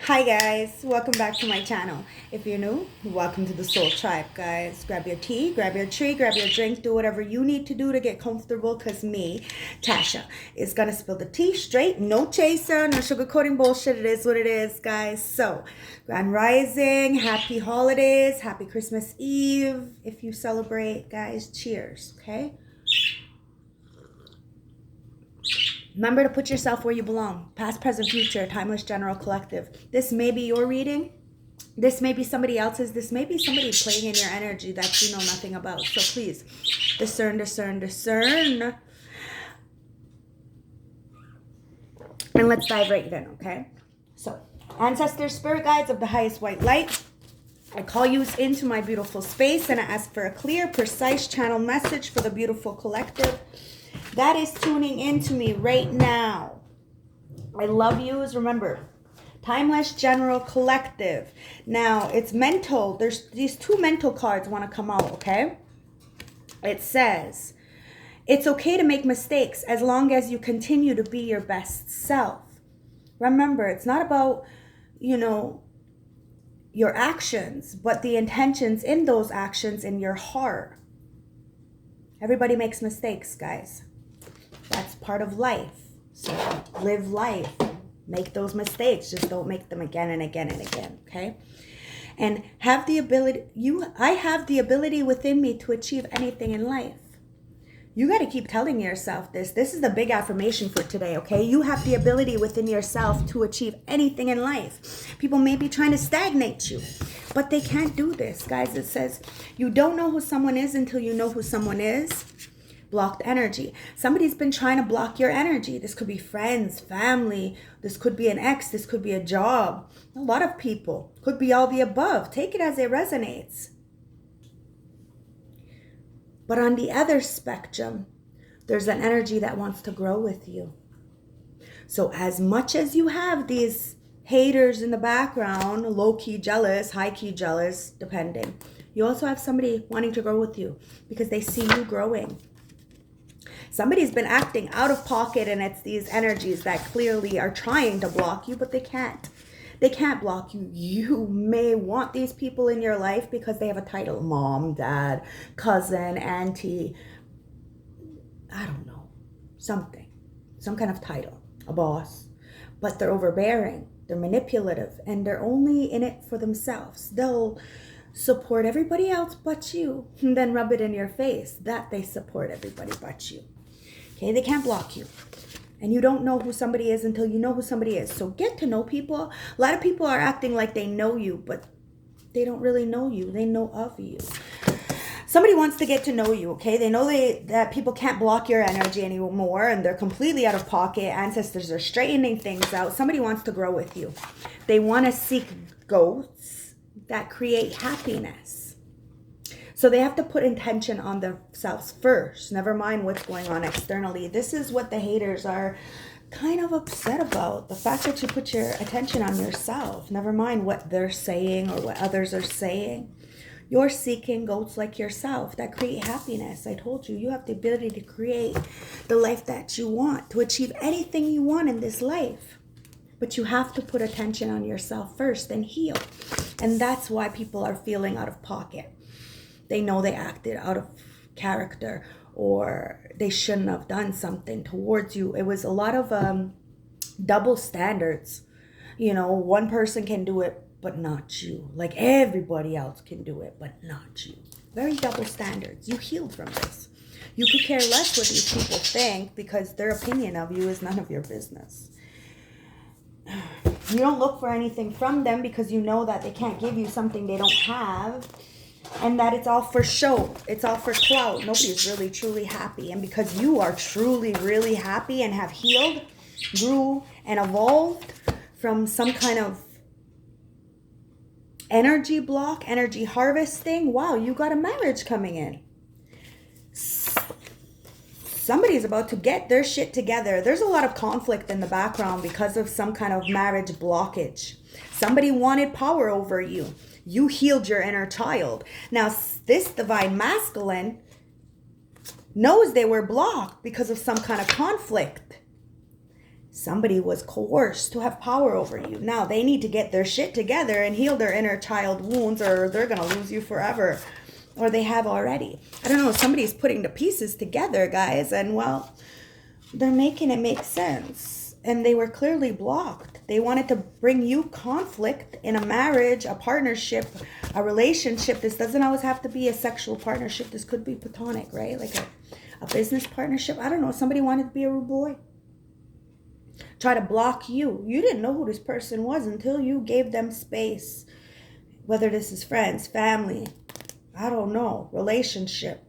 Hi guys, welcome back to my channel. If you're new, welcome to the Soul Tribe, guys. Grab your tea, grab your tree, grab your drink, do whatever you need to do to get comfortable, because me, Tasha, is gonna spill the tea straight, no chaser, no sugarcoating bullshit. It is what it is, guys. So, Grand Rising, happy holidays, happy Christmas Eve. If you celebrate, guys, cheers, okay? Remember to put yourself where you belong. Past, present, future, timeless, general, collective. This may be your reading. This may be somebody else's. This may be somebody playing in your energy that you know nothing about. So please, discern, discern, discern. And let's dive right in, okay? So, ancestors, spirit guides of the highest white light, I call you into my beautiful space and I ask for a clear, precise channel message for the beautiful collective that is tuning into me right now. I love yous. Remember, timeless, general, collective. Now, it's mental. There's these two mental cards want to come out, okay? It says, it's okay to make mistakes as long as you continue to be your best self. Remember, it's not about, your actions, but the intentions in those actions in your heart. Everybody makes mistakes, guys. That's part of life. So live life. Make those mistakes. Just don't make them again and again and again, okay? And have the ability, I have the ability within me to achieve anything in life. You got to keep telling yourself this. This is the big affirmation for today, okay? You have the ability within yourself to achieve anything in life. People may be trying to stagnate you, but they can't do this, guys. It says, you don't know who someone is until you know who someone is. Blocked energy. Somebody's been trying to block your energy. This could be friends, family. This could be an ex. This could be a job. A lot of people. Could be all the above. Take it as it resonates. But on the other spectrum, there's an energy that wants to grow with you. So as much as you have these haters in the background, low-key jealous, high-key jealous, depending, you also have somebody wanting to grow with you because they see you growing. Somebody's been acting out of pocket, and it's these energies that clearly are trying to block you, but they can't. They can't block you. You may want these people in your life because they have a title. Mom, dad, cousin, auntie. I don't know. Something. Some kind of title. A boss. But they're overbearing. They're manipulative. And they're only in it for themselves. They'll support everybody else but you. And then rub it in your face that they support everybody but you. Okay, they can't block you. And you don't know who somebody is until you know who somebody is. So get to know people. A lot of people are acting like they know you, but they don't really know you. They know of you. Somebody wants to get to know you, okay? They know that people can't block your energy anymore, and they're completely out of pocket. Ancestors are straightening things out. Somebody wants to grow with you. They want to seek goats that create happiness. So they have to put intention on themselves first. Never mind what's going on externally. This is what the haters are kind of upset about. The fact that you put your attention on yourself. Never mind what they're saying or what others are saying. You're seeking goats like yourself that create happiness. I told you, you have the ability to create the life that you want, to achieve anything you want in this life. But you have to put attention on yourself first and heal. And that's why people are feeling out of pocket. They know they acted out of character or they shouldn't have done something towards you. It was a lot of double standards. One person can do it, but not you. Like everybody else can do it, but not you. Very double standards. You healed from this. You could care less what these people think because their opinion of you is none of your business. You don't look for anything from them because you know that they can't give you something they don't have. And that it's all for show. It's all for clout. Nobody's really, truly happy. And because you are truly, really happy and have healed, grew, and evolved from some kind of energy block, energy harvesting, wow, you got a marriage coming in. Somebody's about to get their shit together. There's a lot of conflict in the background because of some kind of marriage blockage. Somebody wanted power over you. You healed your inner child. Now, this divine masculine knows they were blocked because of some kind of conflict. Somebody was coerced to have power over you. Now they need to get their shit together and heal their inner child wounds, or they're going to lose you forever. Or they have already. I don't know. Somebody's putting the pieces together, guys. And, well, they're making it make sense. And they were clearly blocked. They wanted to bring you conflict in a marriage, a partnership, a relationship. This doesn't always have to be a sexual partnership. This could be platonic, right? Like a business partnership. I don't know. Somebody wanted to be a rude boy. Try to block you. You didn't know who this person was until you gave them space. Whether this is friends, family, I don't know, relationship.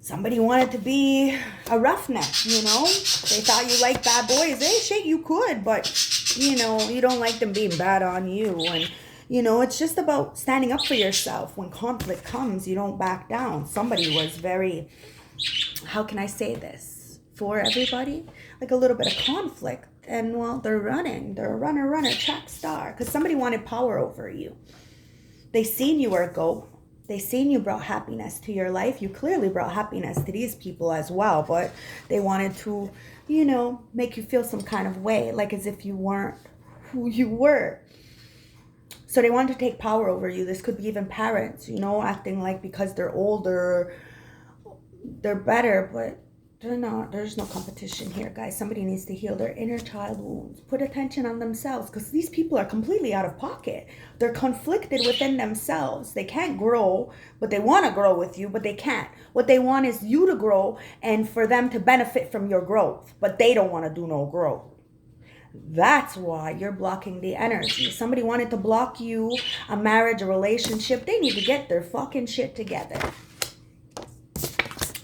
Somebody wanted to be a roughneck, you know? They thought you liked bad boys. Hey, shit, you could, but, you know, you don't like them being bad on you. And, you know, it's just about standing up for yourself. When conflict comes, you don't back down. Somebody was very, how can I say this? For everybody, like a little bit of conflict. And, well, they're running. They're a runner, track star. Because somebody wanted power over you. They seen you were a goat. They seen you brought happiness to your life. You clearly brought happiness to these people as well. But they wanted to, you know, make you feel some kind of way. Like as if you weren't who you were. So they wanted to take power over you. This could be even parents, you know, acting like because they're older, they're better. But they're not. There's no competition here, guys. Somebody needs to heal their inner child wounds. Put attention on themselves, because these people are completely out of pocket. They're conflicted within themselves. They can't grow, but they want to grow with you, but they can't. What they want is you to grow and for them to benefit from your growth, but they don't want to do no growth. That's why you're blocking the energy. Somebody wanted to block you, a marriage, a relationship. They need to get their fucking shit together.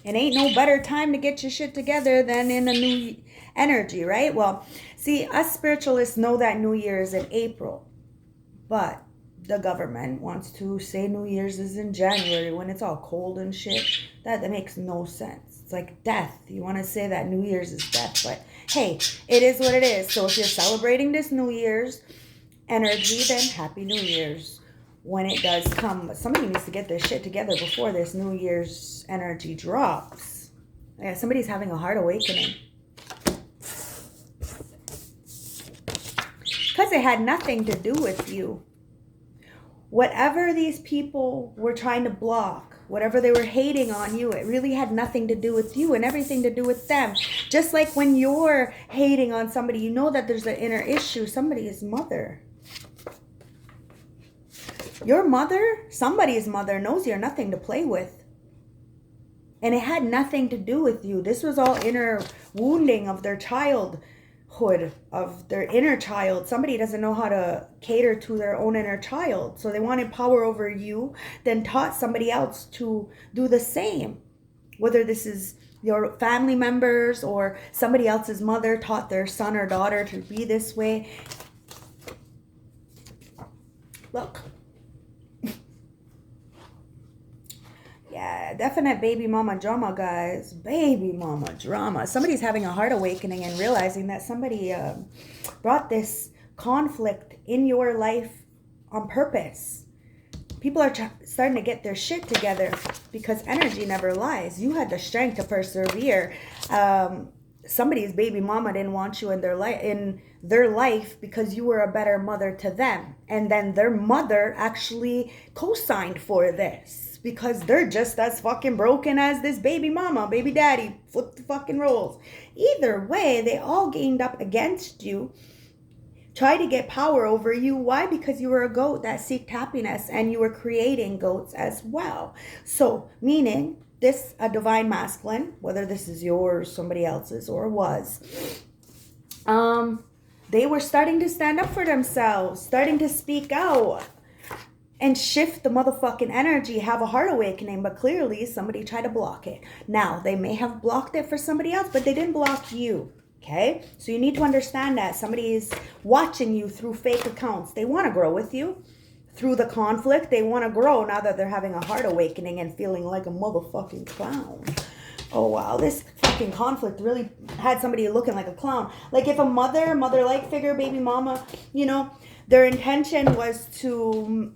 It ain't no better time to get your shit together than in a new energy, right? Well, see, us spiritualists know that New Year is in April. But the government wants to say New Year's is in January when it's all cold and shit. That makes no sense. It's like death. You want to say that New Year's is death. But hey, it is what it is. So if you're celebrating this New Year's energy, then Happy New Year's. When it does come, but somebody needs to get their shit together before this New Year's energy drops. Yeah, somebody's having a heart awakening. Because it had nothing to do with you. Whatever these people were trying to block, whatever they were hating on you, it really had nothing to do with you and everything to do with them. Just like when you're hating on somebody, you know that there's an inner issue. Somebody's mother. Your mother, somebody's mother, knows you're nothing to play with. And it had nothing to do with you. This was all inner wounding of their childhood, of their inner child. Somebody doesn't know how to cater to their own inner child. So they wanted power over you, then taught somebody else to do the same. Whether this is your family members or somebody else's mother taught their son or daughter to be this way. Look. Yeah, definite baby mama drama, guys. Baby mama drama. Somebody's having a heart awakening and realizing that somebody brought this conflict in your life on purpose. People are starting to get their shit together because energy never lies. You had the strength to persevere. Somebody's baby mama didn't want you in their life because you were a better mother to them. And then their mother actually co-signed for this. Because they're just as fucking broken as this baby mama, baby daddy, flip the fucking roles. Either way, they all gained up against you, tried to get power over you. Why? Because you were a goat that seeked happiness and you were creating goats as well. So, meaning this, a divine masculine, whether this is yours, somebody else's, or was, they were starting to stand up for themselves, starting to speak out. And shift the motherfucking energy, have a heart awakening, but clearly somebody tried to block it. Now, they may have blocked it for somebody else, but they didn't block you, okay? So you need to understand that somebody is watching you through fake accounts. They want to grow with you. Through the conflict, they want to grow now that they're having a heart awakening and feeling like a motherfucking clown. Oh, wow, this fucking conflict really had somebody looking like a clown. Like if a mother-like figure, baby mama, you know, their intention was to,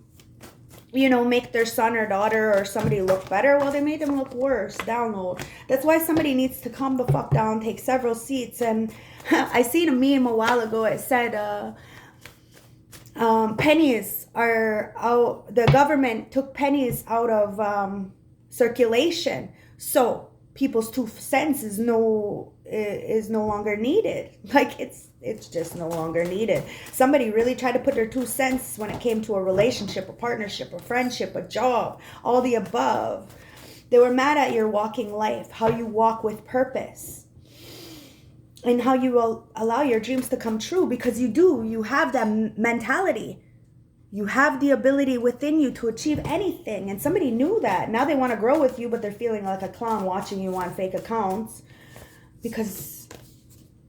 you know, make their son or daughter or somebody look better. Well, they made them look worse. Download. That's why somebody needs to calm the fuck down, take several seats, and I seen a meme a while ago. It said, pennies are out. The government took pennies out of circulation, so people's 2 cents is no longer needed. Like it's just no longer needed. Somebody really tried to put their 2 cents when it came to a relationship, a partnership, a friendship, a job, all the above. They were mad at your walking life, how you walk with purpose, and how you will allow your dreams to come true, because you have that mentality. You have the ability within you to achieve anything, and somebody knew that. Now they want to grow with you, but they're feeling like a clown watching you on fake accounts, because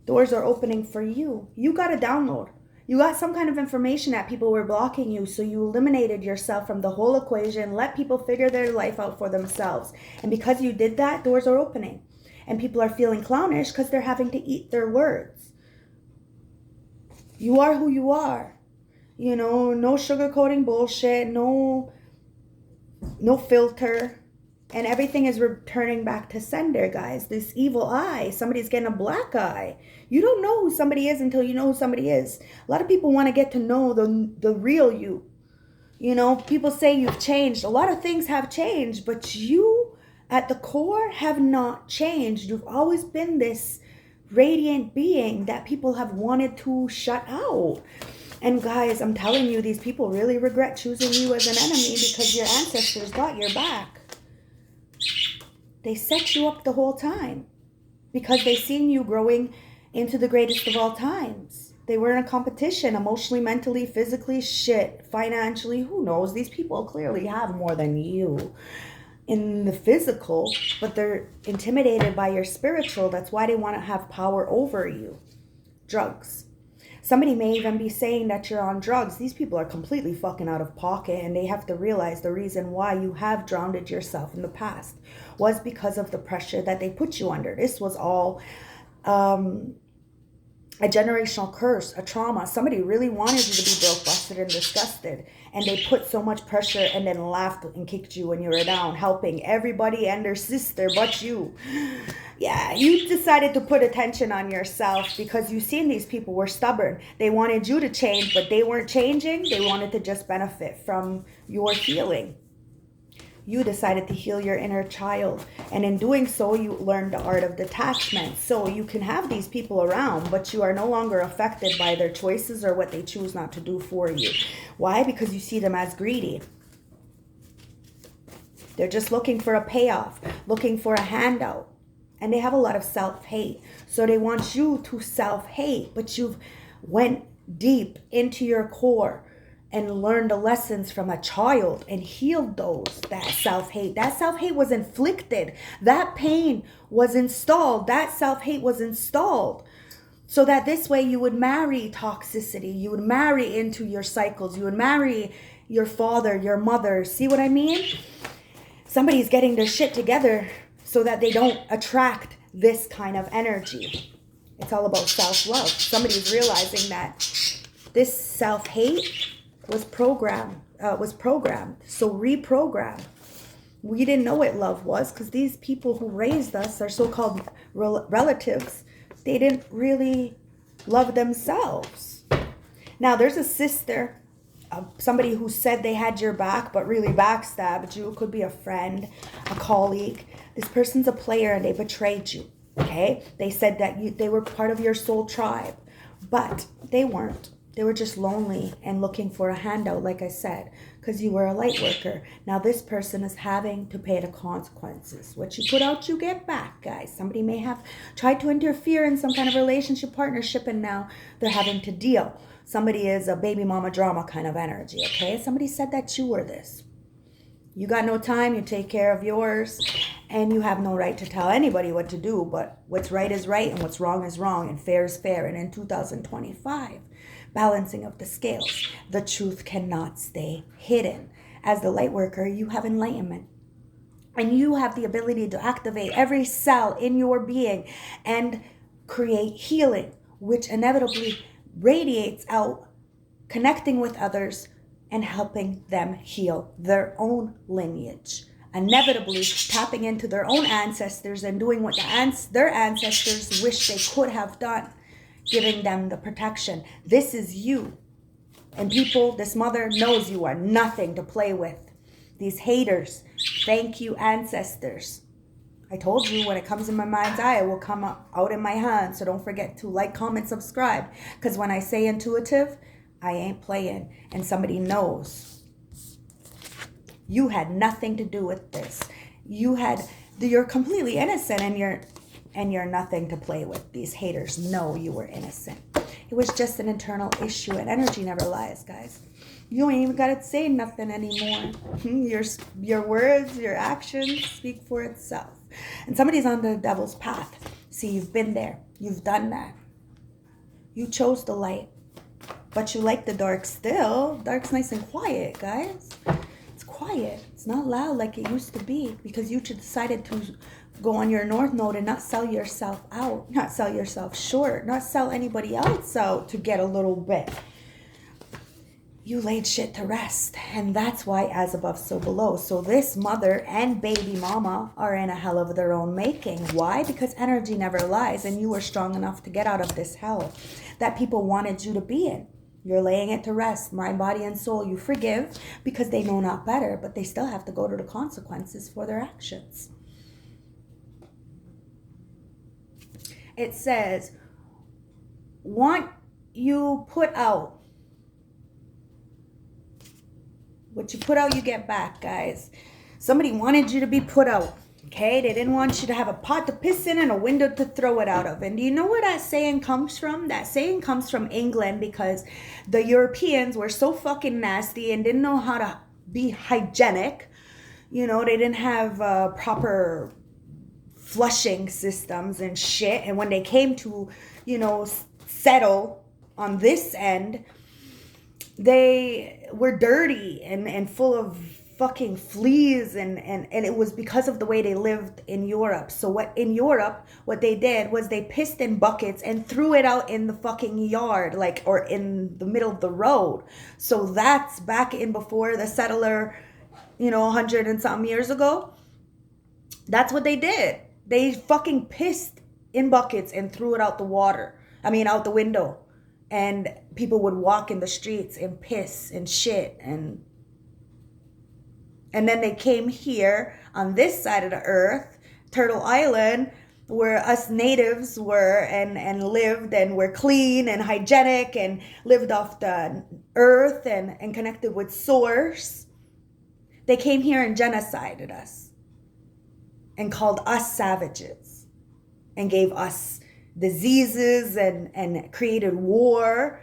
doors are opening for you. You got a download. You got some kind of information that people were blocking you, so you eliminated yourself from the whole equation, let people figure their life out for themselves. And because you did that, doors are opening. And people are feeling clownish because they're having to eat their words. You are who you are. You know, no sugarcoating bullshit, no filter. And everything is returning back to sender, guys. This evil eye, somebody's getting a black eye. You don't know who somebody is until you know who somebody is. A lot of people want to get to know the real you. You know, people say you've changed. A lot of things have changed, but you at the core have not changed. You've always been this radiant being that people have wanted to shut out. And guys, I'm telling you, these people really regret choosing you as an enemy, because your ancestors got your back. They set you up the whole time because they seen you growing into the greatest of all times. They were in a competition, emotionally, mentally, physically, financially, who knows? These people clearly have more than you in the physical, but they're intimidated by your spiritual. That's why they want to have power over you. Drugs. Somebody may even be saying that you're on drugs. These people are completely fucking out of pocket, and they have to realize the reason why you have drowned yourself in the past was because of the pressure that they put you under. This was all a generational curse, a trauma. Somebody really wanted you to be broke, busted, and disgusted. And they put so much pressure and then laughed and kicked you when you were down, helping everybody and their sister but you. Yeah, you decided to put attention on yourself because you seen these people were stubborn. They wanted you to change, but they weren't changing. They wanted to just benefit from your healing. You decided to heal your inner child. And in doing so, you learned the art of detachment. So you can have these people around, but you are no longer affected by their choices or what they choose not to do for you. Why? Because you see them as greedy. They're just looking for a payoff, looking for a handout. And they have a lot of self-hate. So they want you to self-hate, but you've went deep into your core and learned the lessons from a child and healed that self-hate. That self-hate was inflicted. That pain was installed. That self-hate was installed. So that this way you would marry toxicity. You would marry into your cycles. You would marry your father, your mother. See what I mean? Somebody's getting their shit together so that they don't attract this kind of energy. It's all about self-love. Somebody's realizing that this self-hate was programmed. So reprogram. We didn't know what love was because these people who raised us, our so-called relatives, they didn't really love themselves. Now, there's a sister, somebody who said they had your back but really backstabbed you. It could be a friend, a colleague. This person's a player and they betrayed you, okay? They said that they were part of your soul tribe, but they weren't. They were just lonely and looking for a handout, like I said, because you were a light worker. Now this person is having to pay the consequences. What you put out, you get back, guys. Somebody may have tried to interfere in some kind of relationship, partnership, and now they're having to deal. Somebody is a baby mama drama kind of energy, okay? Somebody said that you were this. You got no time, you take care of yours, and you have no right to tell anybody what to do, but what's right is right and what's wrong is wrong and fair is fair. And in 2025, balancing of the scales, the truth cannot stay hidden. As the light worker, you have enlightenment. And you have the ability to activate every cell in your being and create healing, which inevitably radiates out, connecting with others and helping them heal their own lineage. Inevitably tapping into their own ancestors and doing what their ancestors wish they could have done. giving them the protection. This is you. And people, this mother knows you are nothing to play with. These haters, thank you, ancestors. I told you when it comes in my mind's eye, it will come out in my hand. So don't forget to like, comment, subscribe. Because when I say intuitive, I ain't playing. And somebody knows. You had nothing to do with this. You're completely innocent and you're nothing to play with. These haters know you were innocent. It was just an internal issue, and energy never lies, guys. You ain't even gotta say nothing anymore. Your words, your actions speak for itself. And somebody's on the devil's path. See, you've been there. You've done that. You chose the light. But you like the dark still. Dark's nice and quiet, guys. It's quiet. It's not loud like it used to be because you decided to go on your north node and not sell yourself out, not sell yourself short, not sell anybody else out to get a little bit. You laid shit to rest, and that's why as above, so below. So this mother and baby mama are in a hell of their own making. Why? Because energy never lies, and you were strong enough to get out of this hell that people wanted you to be in. You're laying it to rest, mind, body, and soul. You forgive because they know not better, but they still have to go to the consequences for their actions. It says, what you put out, what you put out, you get back, guys. Somebody wanted you to be put out, okay? They didn't want you to have a pot to piss in and a window to throw it out of. And do you know where that saying comes from? That saying comes from England because the Europeans were so fucking nasty and didn't know how to be hygienic. You know, they didn't have proper flushing systems and shit. And when they came to, you know, settle on this end, they were dirty and full of fucking fleas and it was because of the way they lived in Europe. So what they did was they pissed in buckets and threw it out in the fucking yard, like, or in the middle of the road. So that's back in before the settler, you know, 100 and something years ago. That's what they did. They fucking pissed in buckets and threw it out out the window. And people would walk in the streets and piss and shit. And then they came here on this side of the earth, Turtle Island, where us natives were and lived and were clean and hygienic and lived off the earth and connected with source. They came here and genocided us. And called us savages and gave us diseases and created war.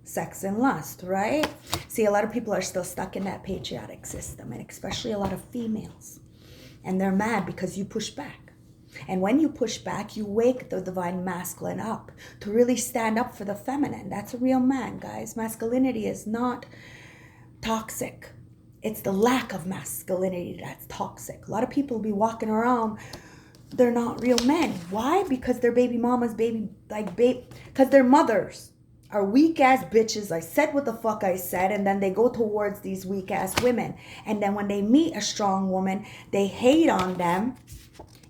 Sex and lust, right? See, a lot of people are still stuck in that patriarchic system, and especially a lot of females. And they're mad because you push back. And when you push back, you wake the divine masculine up to really stand up for the feminine. That's a real man, guys. Masculinity is not toxic. It's the lack of masculinity that's toxic. A lot of people be walking around, they're not real men. Why? Because their baby mamas, because their mothers are weak ass bitches. I said what the fuck I said, and then they go towards these weak ass women. And then when they meet a strong woman, they hate on them,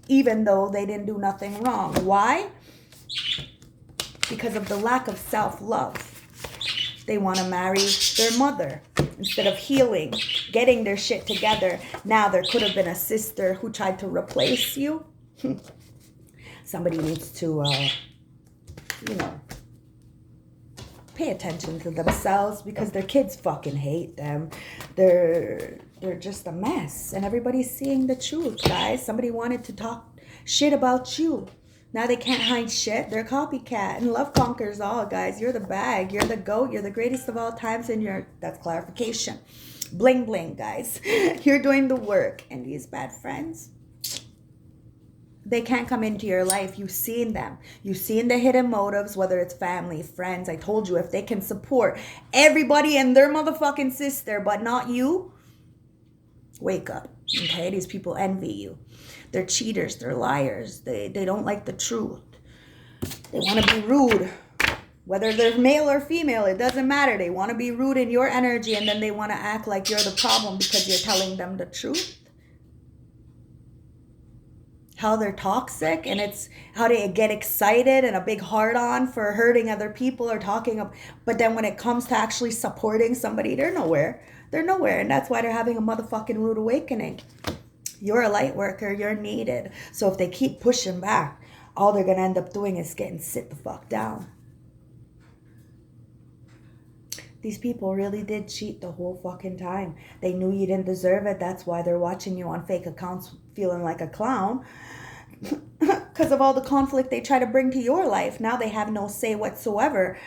even though they didn't do nothing wrong. Why? Because of the lack of self-love. They want to marry their mother instead of healing, getting their shit together. Now there could have been a sister who tried to replace you. Somebody needs to, pay attention to themselves because their kids fucking hate them. They're just a mess. And everybody's seeing the truth, guys. Somebody wanted to talk shit about you. Now they can't hide shit. They're copycat. And love conquers all, guys. You're the bag. You're the GOAT. You're the greatest of all times. And that's clarification. Bling, bling, guys. You're doing the work. And these bad friends, they can't come into your life. You've seen them. You've seen the hidden motives, whether it's family, friends. I told you, if they can support everybody and their motherfucking sister, but not you, wake up. Okay? These people envy you. They're cheaters. They're liars. They don't like the truth. They want to be rude. Whether they're male or female, it doesn't matter. They want to be rude in your energy, and then they want to act like you're the problem because you're telling them the truth. how they're toxic, and it's how they get excited and a big heart on for hurting other people or talking up. But then when it comes to actually supporting somebody, they're nowhere. They're nowhere. And that's why they're having a motherfucking rude awakening. You're a light worker. You're needed. So if they keep pushing back, all they're going to end up doing is getting sit the fuck down. These people really did cheat the whole fucking time. They knew you didn't deserve it. That's why they're watching you on fake accounts feeling like a clown. Because of all the conflict they try to bring to your life. Now they have no say whatsoever.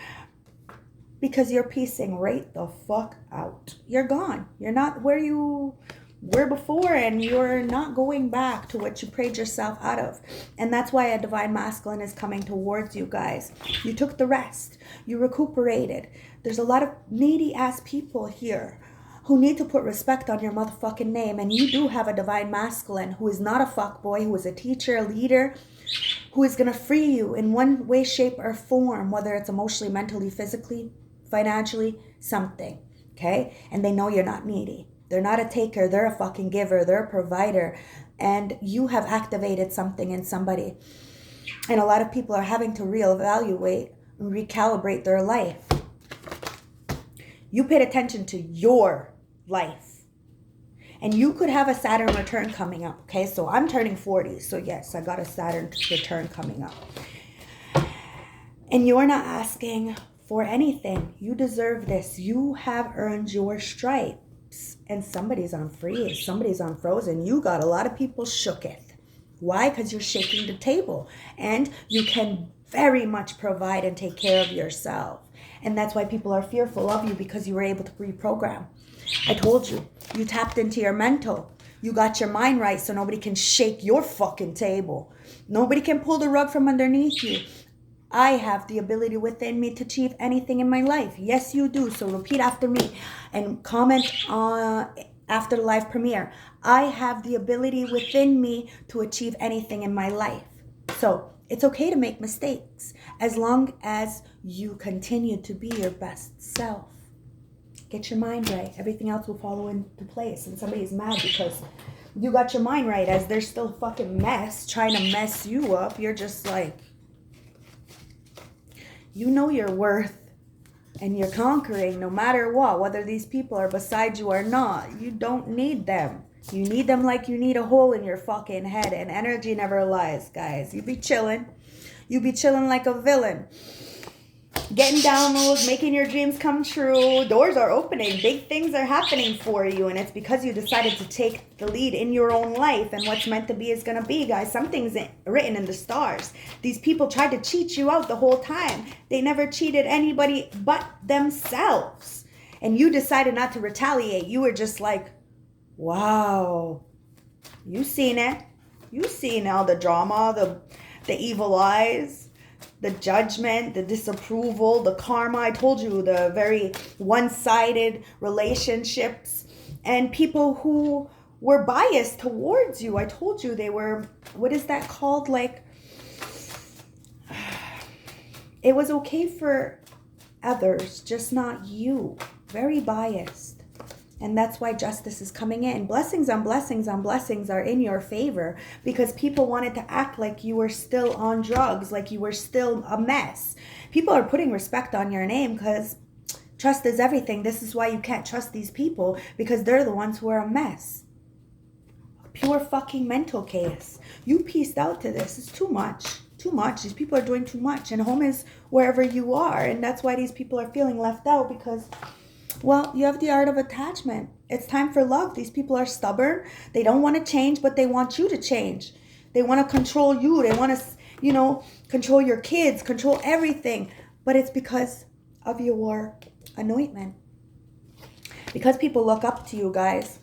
Because you're piecing right the fuck out. You're gone. You're not where you were before, and you're not going back to what you prayed yourself out of. And that's why a divine masculine is coming towards you guys. You took the rest. You recuperated. There's a lot of needy ass people here who need to put respect on your motherfucking name. And you do have a divine masculine who is not a fuckboy, who is a teacher, a leader, who is going to free you in one way, shape, or form, whether it's emotionally, mentally, physically, financially, something. Okay? And they know you're not needy. They're not a taker. They're a fucking giver. They're a provider. And you have activated something in somebody. And a lot of people are having to reevaluate and recalibrate their life. You paid attention to your life. And you could have a Saturn return coming up. Okay, so I'm turning 40. So yes, I got a Saturn return coming up. And you're not asking for anything. You deserve this. You have earned your stripes. And somebody's on freeze. Somebody's on frozen. You got a lot of people shooketh. Why? Because you're shaking the table. And you can very much provide and take care of yourself. And that's why people are fearful of you, because you were able to reprogram. I told you, you tapped into your mental. You got your mind right, so nobody can shake your fucking table. Nobody can pull the rug from underneath you. I have the ability within me to achieve anything in my life. Yes, you do. So repeat after me and comment after the live premiere. I have the ability within me to achieve anything in my life. So it's okay to make mistakes as long as you continue to be your best self. Get your mind right. Everything else will follow into place. And somebody's mad because you got your mind right as they're still fucking mess trying to mess you up. You're just like, you know your worth and you're conquering no matter what, whether these people are beside you or not. You don't need them. You need them like you need a hole in your fucking head, and energy never lies, guys. You be chilling. You be chilling like a villain. Getting downloads, making your dreams come true. Doors are opening. Big things are happening for you. And it's because you decided to take the lead in your own life. And what's meant to be is going to be, guys. Something's written in the stars. These people tried to cheat you out the whole time. They never cheated anybody but themselves. And you decided not to retaliate. You were just like, wow. You seen it. You seen all the drama, the evil eyes, the judgment, the disapproval, the karma. I told you, the very one-sided relationships, and people who were biased towards you. I told you they were, what is that called? Like, it was okay for others, just not you. Very biased. And that's why justice is coming in. Blessings on blessings on blessings are in your favor, because people wanted to act like you were still on drugs, like you were still a mess. People are putting respect on your name because trust is everything. This is why you can't trust these people, because they're the ones who are a mess. Pure fucking mental chaos. You pieced out to this. It's too much. Too much. These people are doing too much. And home is wherever you are. And that's why these people are feeling left out, because, well, you have the art of attachment. It's time for love. These people are stubborn. They don't want to change, but they want you to change. They want to control you. They want to, control your kids, control everything. But it's because of your anointment. Because people look up to you, guys.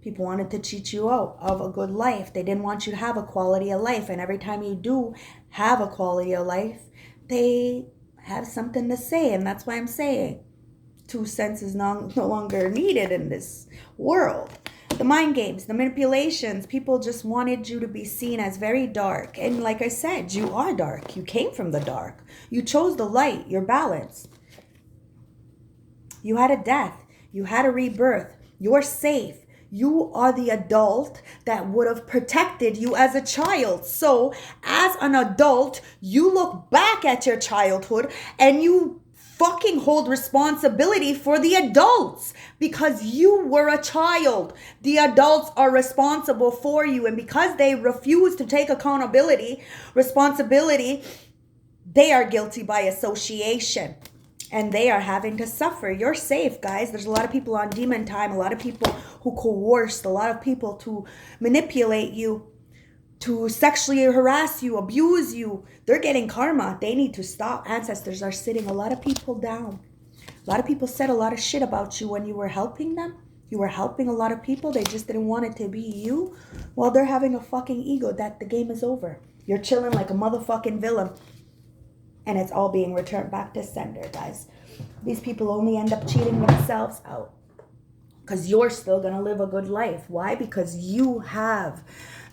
People wanted to cheat you out of a good life. They didn't want you to have a quality of life. And every time you do have a quality of life, they have something to say. And that's why I'm saying 2 cents is no longer needed in this world. The mind games, the manipulations, people just wanted you to be seen as very dark. And like I said, you are dark. You came from the dark. You chose the light, your balance. You had a death. You had a rebirth. You're safe. You are the adult that would have protected you as a child. So as an adult, you look back at your childhood and you fucking hold responsibility for the adults because you were a child. The adults are responsible for you. And because they refuse to take responsibility, they are guilty by association. And they are having to suffer. You're safe, guys. There's a lot of people on demon time, a lot of people who coerced, a lot of people to manipulate you, to sexually harass you, abuse you. They're getting karma. They need to stop. Ancestors are sitting a lot of people down. A lot of people said a lot of shit about you when you were helping them. You were helping a lot of people. They just didn't want it to be you. Well, they're having a fucking ego that the game is over. You're chilling like a motherfucking villain. And it's all being returned back to sender, guys. These people only end up cheating themselves out. Because you're still going to live a good life. Why? Because you have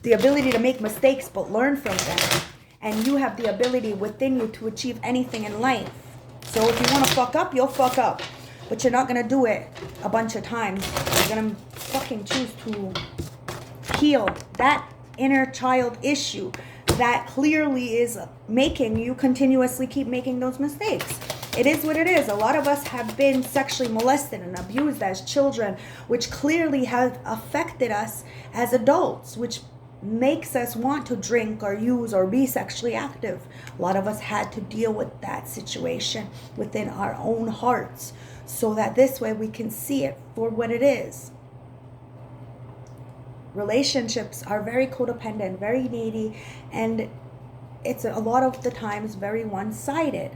the ability to make mistakes but learn from them. And you have the ability within you to achieve anything in life. So if you want to fuck up, you'll fuck up. But you're not going to do it a bunch of times. You're going to fucking choose to heal that inner child issue that clearly is making you continuously keep making those mistakes. It is what it is. A lot of us have been sexually molested and abused as children, which clearly has affected us as adults, which makes us want to drink or use or be sexually active. A lot of us had to deal with that situation within our own hearts so that this way we can see it for what it is. Relationships are very codependent, very needy, and it's a lot of the times very one-sided.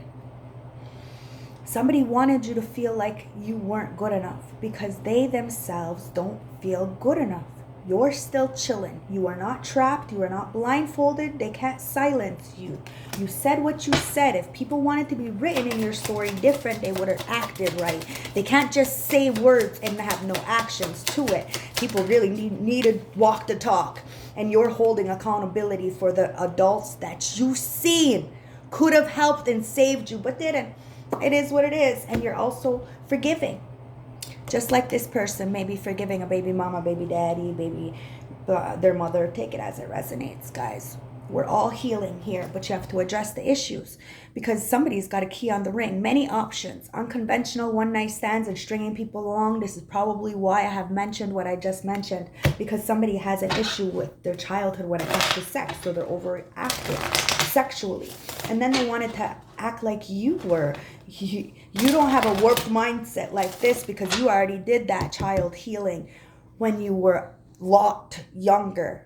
Somebody wanted you to feel like you weren't good enough because they themselves don't feel good enough. You're still chilling. You are not trapped. You are not blindfolded. They can't silence you. You said what you said. If people wanted to be written in your story different, they would have acted right. They can't just say words and have no actions to it. People really need to walk the talk. And you're holding accountability for the adults that you've seen could have helped and saved you, but didn't. It is what it is. And you're also forgiving. Just like this person may be forgiving a baby mama, baby daddy, their mother. Take it as it resonates, guys. We're all healing here, but you have to address the issues because somebody's got a key on the ring. Many options, unconventional one-night stands and stringing people along. This is probably why I have mentioned what I just mentioned, because somebody has an issue with their childhood when it comes to sex, so they're overactive sexually. And then they wanted to act like you were. You don't have a warped mindset like this because you already did that child healing when you were locked younger.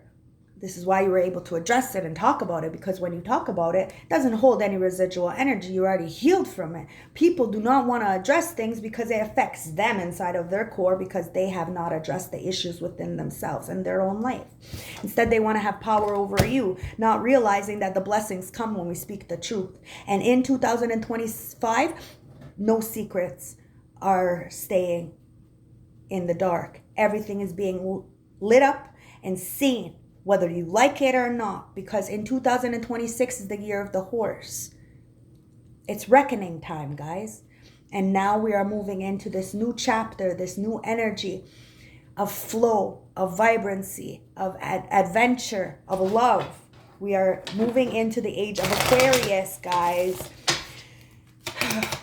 This is why you were able to address it and talk about it, because when you talk about it, it doesn't hold any residual energy. You're already healed from it. People do not want to address things because it affects them inside of their core because they have not addressed the issues within themselves and their own life. Instead, they want to have power over you, not realizing that the blessings come when we speak the truth. And in 2025, no secrets are staying in the dark. Everything is being lit up and seen, whether you like it or not, because in 2026 is the year of the horse. It's reckoning time, guys. And now we are moving into this new chapter, this new energy of flow, of vibrancy, of adventure, of love. We are moving into the age of Aquarius, guys,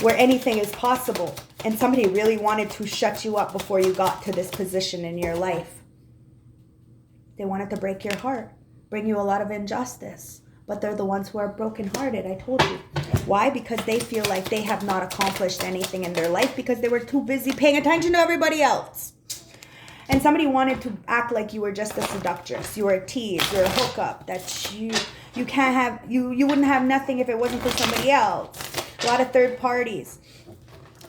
where anything is possible. And somebody really wanted to shut you up before you got to this position in your life. They wanted to break your heart, bring you a lot of injustice. But they're the ones who are brokenhearted, I told you. Why? Because they feel like they have not accomplished anything in their life because they were too busy paying attention to everybody else. And somebody wanted to act like you were just a seductress. You were a tease, you're a hookup, that you can't have, you wouldn't have nothing if it wasn't for somebody else. A lot of third parties.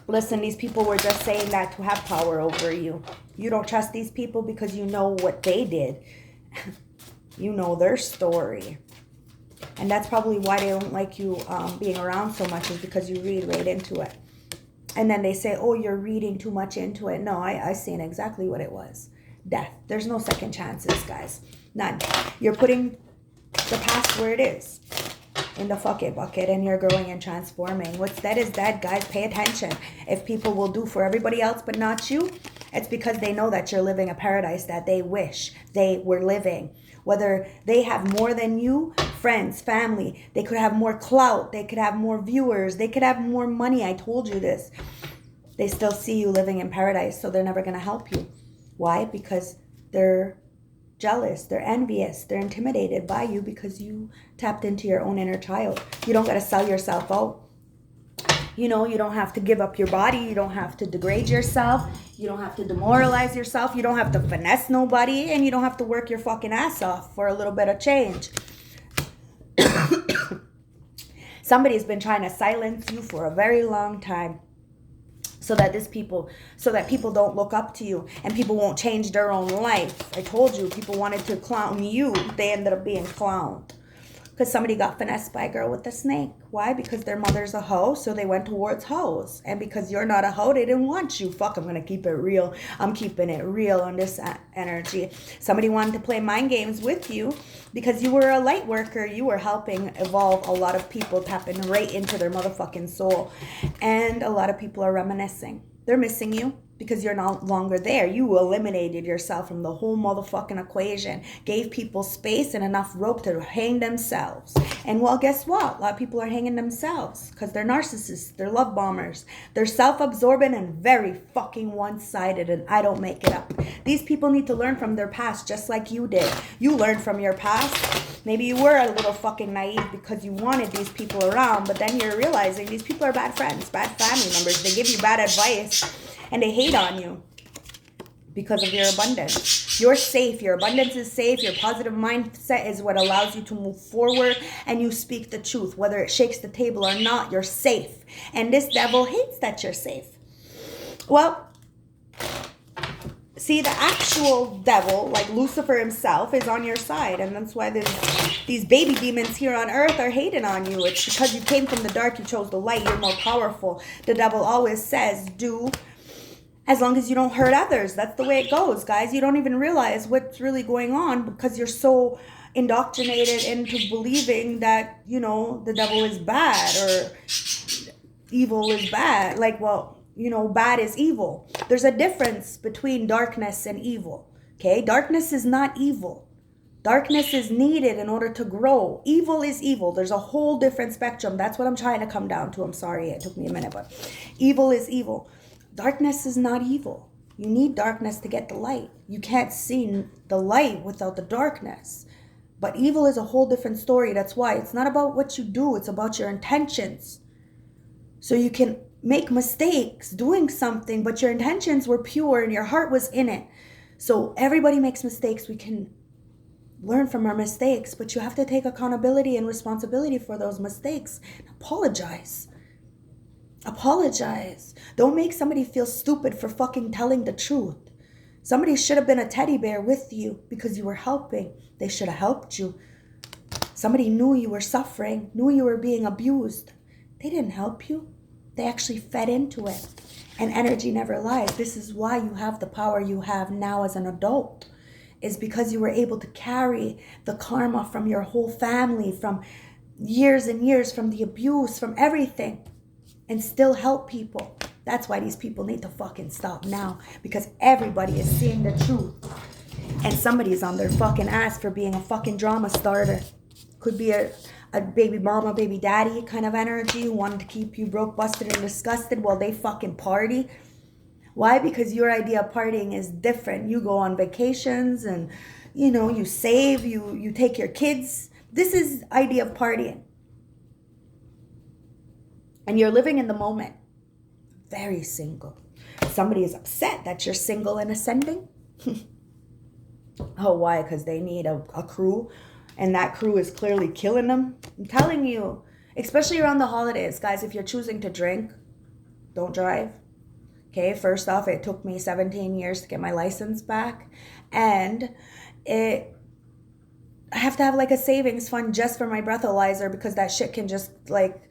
Listen, these people were just saying that to have power over you. You don't trust these people because you know what they did. You know their story. And that's probably why they don't like you being around so much, is because you read right into it. And then they say, oh, you're reading too much into it. No, I seen exactly what it was. Death. There's no second chances, guys. None. You're putting the past where it is, in the fuck it bucket, and you're growing and transforming. What's dead is dead, guys. Pay attention. If people will do for everybody else but not you, It's because they know that you're living a paradise that they wish they were living. Whether they have more than you, friends, family, they could have more clout, they could have more viewers, they could have more money. I told you this. They still see you living in paradise, so they're never going to help you. Why? Because they're jealous, they're envious, they're intimidated by you because you tapped into your own inner child. You don't got to sell yourself out. You know, you don't have to give up your body. You don't have to degrade yourself. You don't have to demoralize yourself. You don't have to finesse nobody. And you don't have to work your fucking ass off for a little bit of change. Somebody's been trying to silence you for a very long time. So that people don't look up to you and people won't change their own life. I told you, people wanted to clown you. They ended up being clowned. Because somebody got finessed by a girl with a snake. Why? Because their mother's a hoe, so they went towards hoes. And because you're not a hoe, they didn't want you. Fuck, I'm going to keep it real. I'm keeping it real on this energy. Somebody wanted to play mind games with you because you were a light worker. You were helping evolve a lot of people, tapping right into their motherfucking soul. And a lot of people are reminiscing. They're missing you because you're no longer there. You eliminated yourself from the whole motherfucking equation. Gave people space and enough rope to hang themselves. And well, guess what? A lot of people are hanging themselves because they're narcissists. They're love bombers. They're self-absorbent and very fucking one-sided, and I don't make it up. These people need to learn from their past just like you did. You learned from your past. Maybe you were a little fucking naive because you wanted these people around, but then you're realizing these people are bad friends, bad family members. They give you bad advice. And they hate on you because of your abundance. You're safe. Your abundance is safe. Your positive mindset is what allows you to move forward. And you speak the truth. Whether it shakes the table or not, you're safe. And this devil hates that you're safe. Well, see, the actual devil, like Lucifer himself, is on your side. And that's why these baby demons here on earth are hating on you. It's because you came from the dark. You chose the light. You're more powerful. The devil always says, do as long as you don't hurt others. That's the way it goes, guys. You don't even realize what's really going on because you're so indoctrinated into believing that, you know, the devil is bad or evil is bad. Like, well, you know, bad is evil. There's a difference between darkness and evil, okay? Darkness is not evil. Darkness is needed in order to grow. Evil is evil. There's a whole different spectrum. That's what I'm trying to come down to. I'm sorry, it took me a minute, but evil is evil. Darkness is not evil. You need darkness to get the light. You can't see the light without the darkness. But evil is a whole different story. That's why it's not about what you do. It's about your intentions. So you can make mistakes doing something, but your intentions were pure and your heart was in it. So everybody makes mistakes. We can learn from our mistakes, but you have to take accountability and responsibility for those mistakes. Apologize. Apologize. Don't make somebody feel stupid for fucking telling the truth. Somebody should have been a teddy bear with you because you were helping. They should have helped you. Somebody knew you were suffering, knew you were being abused. They didn't help you. They actually fed into it. And energy never lies. This is why you have the power you have now as an adult. Is because you were able to carry the karma from your whole family, from years and years, from the abuse, from everything. And still help people. That's why these people need to fucking stop now. Because everybody is seeing the truth. And somebody's on their fucking ass for being a fucking drama starter. Could be a baby mama, baby daddy kind of energy who wanted to keep you broke, busted, and disgusted while they fucking party. Why? Because your idea of partying is different. You go on vacations and, you know, you save, you take your kids. This is idea of partying. And you're living in the moment. Very single. Somebody is upset that you're single and ascending. Oh, why? Because they need a crew. And that crew is clearly killing them. I'm telling you. Especially around the holidays. Guys, if you're choosing to drink, don't drive. Okay, first off, it took me 17 years to get my license back. And I have to have like a savings fund just for my breathalyzer because that shit can just like...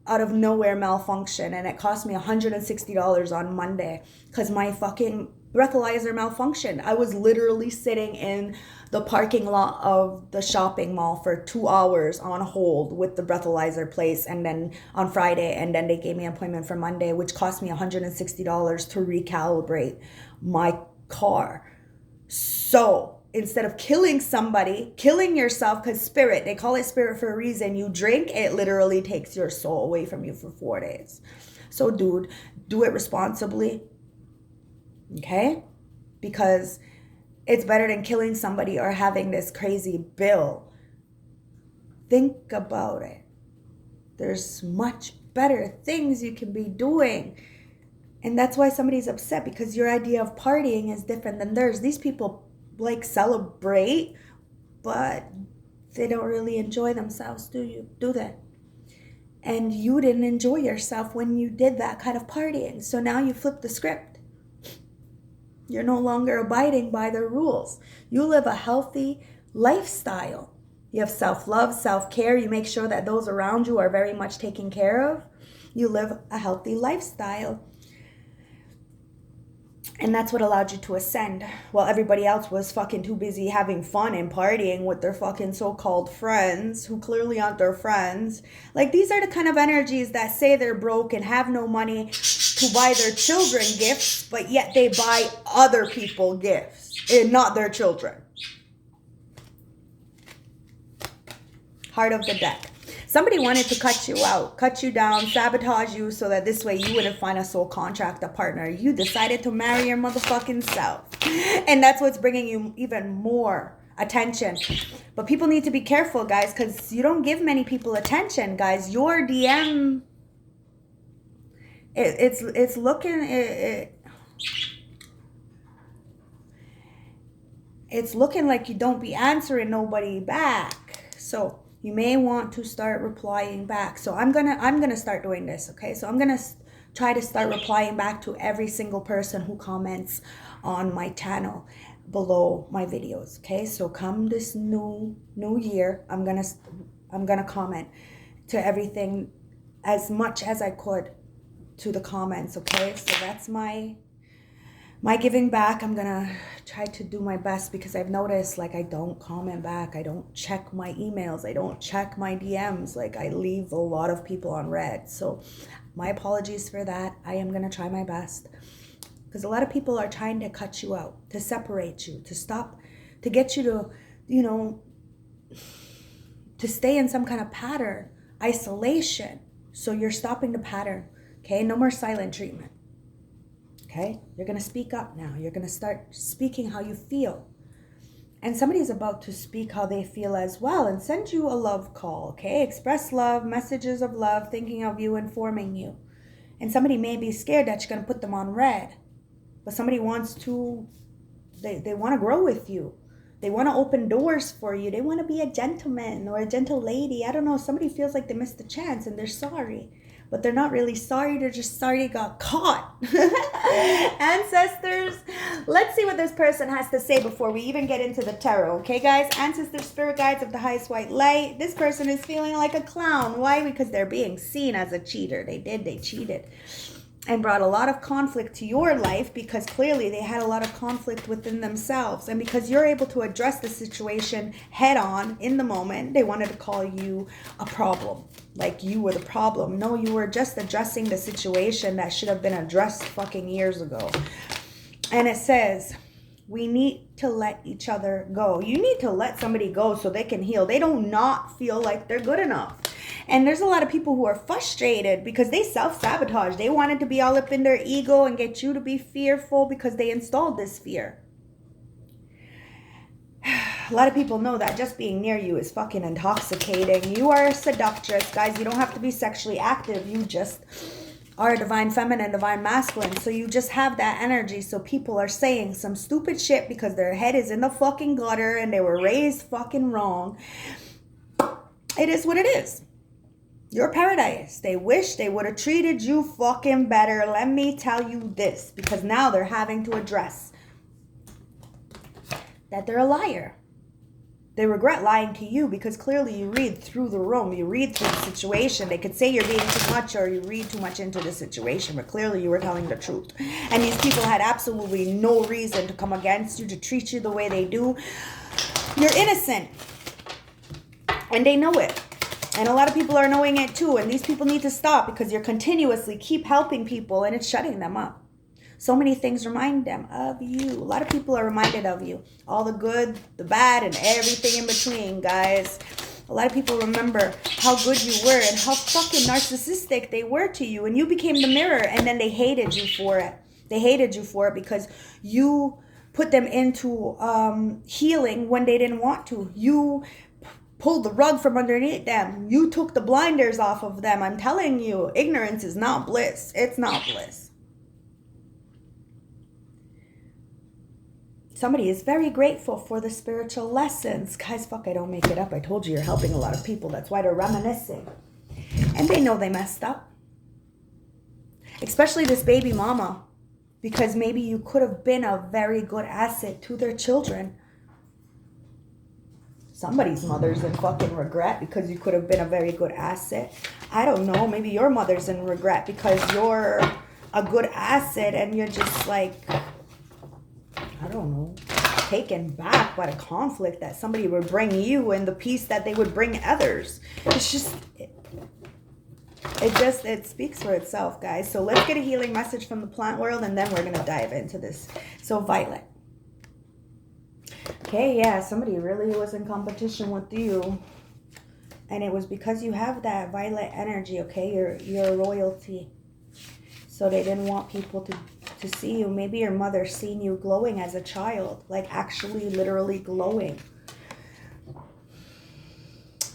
out of nowhere malfunction, and it cost me $160 on Monday because my fucking breathalyzer malfunctioned. I was literally sitting in the parking lot of the shopping mall for 2 hours on hold with the breathalyzer place, and then on Friday, and then they gave me an appointment for Monday, which cost me $160 to recalibrate my car. So instead of killing somebody, killing yourself, because spirit, they call it spirit for a reason. You drink, it literally takes your soul away from you for 4 days. So dude, do it responsibly. Okay? Because it's better than killing somebody or having this crazy bill. Think about it. There's much better things you can be doing. And that's why somebody's upset, because your idea of partying is different than theirs. These people like celebrate, but they don't really enjoy themselves, do they? And you didn't enjoy yourself when you did that kind of partying. So now you flip the script. You're no longer abiding by their rules. You live a healthy lifestyle. You have self-love, self-care. You make sure that those around you are very much taken care of. You live a healthy lifestyle. And that's what allowed you to ascend. While everybody else was fucking too busy having fun and partying with their fucking so-called friends, who clearly aren't their friends. Like, these are the kind of energies that say they're broke and have no money to buy their children gifts, but yet they buy other people gifts and not their children. Heart of the deck. Somebody wanted to cut you out, cut you down, sabotage you so that this way you wouldn't find a soul contract, a partner. You decided to marry your motherfucking self. And that's what's bringing you even more attention. But people need to be careful, guys, because you don't give many people attention, guys. Your DM, it's looking like you don't be answering nobody back. So you may want to start replying back. So I'm gonna start doing this, okay? So I'm gonna try to start replying back to every single person who comments on my channel below my videos, okay? So come this new year, I'm gonna comment to everything as much as I could to the comments, okay? So that's my giving back. I'm gonna try to do my best, because I've noticed, like, I don't comment back. I don't check my emails. I don't check my DMs. Like, I leave a lot of people on red. So my apologies for that. I am gonna try my best, because a lot of people are trying to cut you out, to separate you, to stop, to get you to, to stay in some kind of pattern, isolation. So you're stopping the pattern, okay? No more silent treatment. Okay, you're going to speak up now. You're going to start speaking how you feel. And somebody's about to speak how they feel as well and send you a love call, okay? Express love, messages of love, thinking of you, informing you. And somebody may be scared that you're going to put them on red. But somebody wants to, they want to grow with you. They want to open doors for you. They want to be a gentleman or a gentle lady. I don't know. Somebody feels like they missed a chance and they're sorry. But they're not really sorry. They're just sorry they got caught. Ancestors, let's see what this person has to say before we even get into the tarot. Okay, guys? Ancestors, spirit guides of the highest white light. This person is feeling like a clown. Why? Because they're being seen as a cheater. They cheated. And brought a lot of conflict to your life, because clearly they had a lot of conflict within themselves. And because you're able to address the situation head on in the moment, they wanted to call you a problem. Like you were the problem. No, you were just addressing the situation that should have been addressed fucking years ago. And it says, we need to let each other go. You need to let somebody go so they can heal. They do not feel like they're good enough. And there's a lot of people who are frustrated because they self-sabotage. They wanted to be all up in their ego and get you to be fearful because they installed this fear. A lot of people know that just being near you is fucking intoxicating. You are a seductress, guys. You don't have to be sexually active. You just are divine feminine, divine masculine. So you just have that energy. So people are saying some stupid shit because their head is in the fucking gutter and they were raised fucking wrong. It is what it is. Your paradise. They wish they would have treated you fucking better. Let me tell you this, because now they're having to address that they're a liar. They regret lying to you because clearly you read through the room. You read through the situation. They could say you're being too much or you read too much into the situation, but clearly you were telling the truth. And these people had absolutely no reason to come against you, to treat you the way they do. You're innocent. And they know it. And a lot of people are knowing it too. And these people need to stop because you're continuously keep helping people and it's shutting them up. So many things remind them of you. A lot of people are reminded of you. All the good, the bad, and everything in between, guys. A lot of people remember how good you were and how fucking narcissistic they were to you. And you became the mirror and then they hated you for it. They hated you for it because you put them into healing when they didn't want to. You pulled the rug from underneath them. You took the blinders off of them. I'm telling you, ignorance is not bliss. It's not bliss. Somebody is very grateful for the spiritual lessons. Guys, fuck, I don't make it up. I told you you're helping a lot of people. That's why they're reminiscing. And they know they messed up. Especially this baby mama. Because maybe you could have been a very good asset to their children. Somebody's mother's in fucking regret because you could have been a very good asset. I don't know. Maybe your mother's in regret because you're a good asset and you're just like, I don't know, taken back by the conflict that somebody would bring you and the peace that they would bring others. It's just, it speaks for itself, guys. So let's get a healing message from the plant world and then we're going to dive into this. So Violet. Okay, yeah, somebody really was in competition with you. And it was because you have that violet energy, okay? You're royalty. So they didn't want people to see you. Maybe your mother seen you glowing as a child, like actually literally glowing.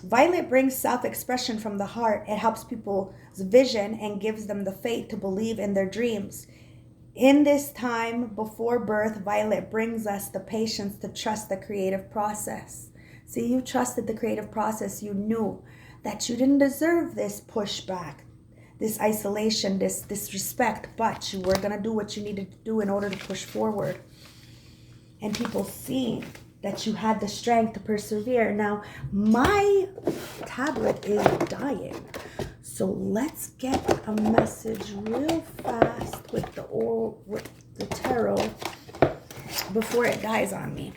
Violet brings self-expression from the heart. It helps people's vision and gives them the faith to believe in their dreams. In this time before birth, Violet brings us the patience to trust the creative process. See, you trusted the creative process. You knew that you didn't deserve this pushback, this isolation, this disrespect, but you were going to do what you needed to do in order to push forward. And people see that you had the strength to persevere. Now, my tablet is dying. So let's get a message real fast with the tarot before it dies on me.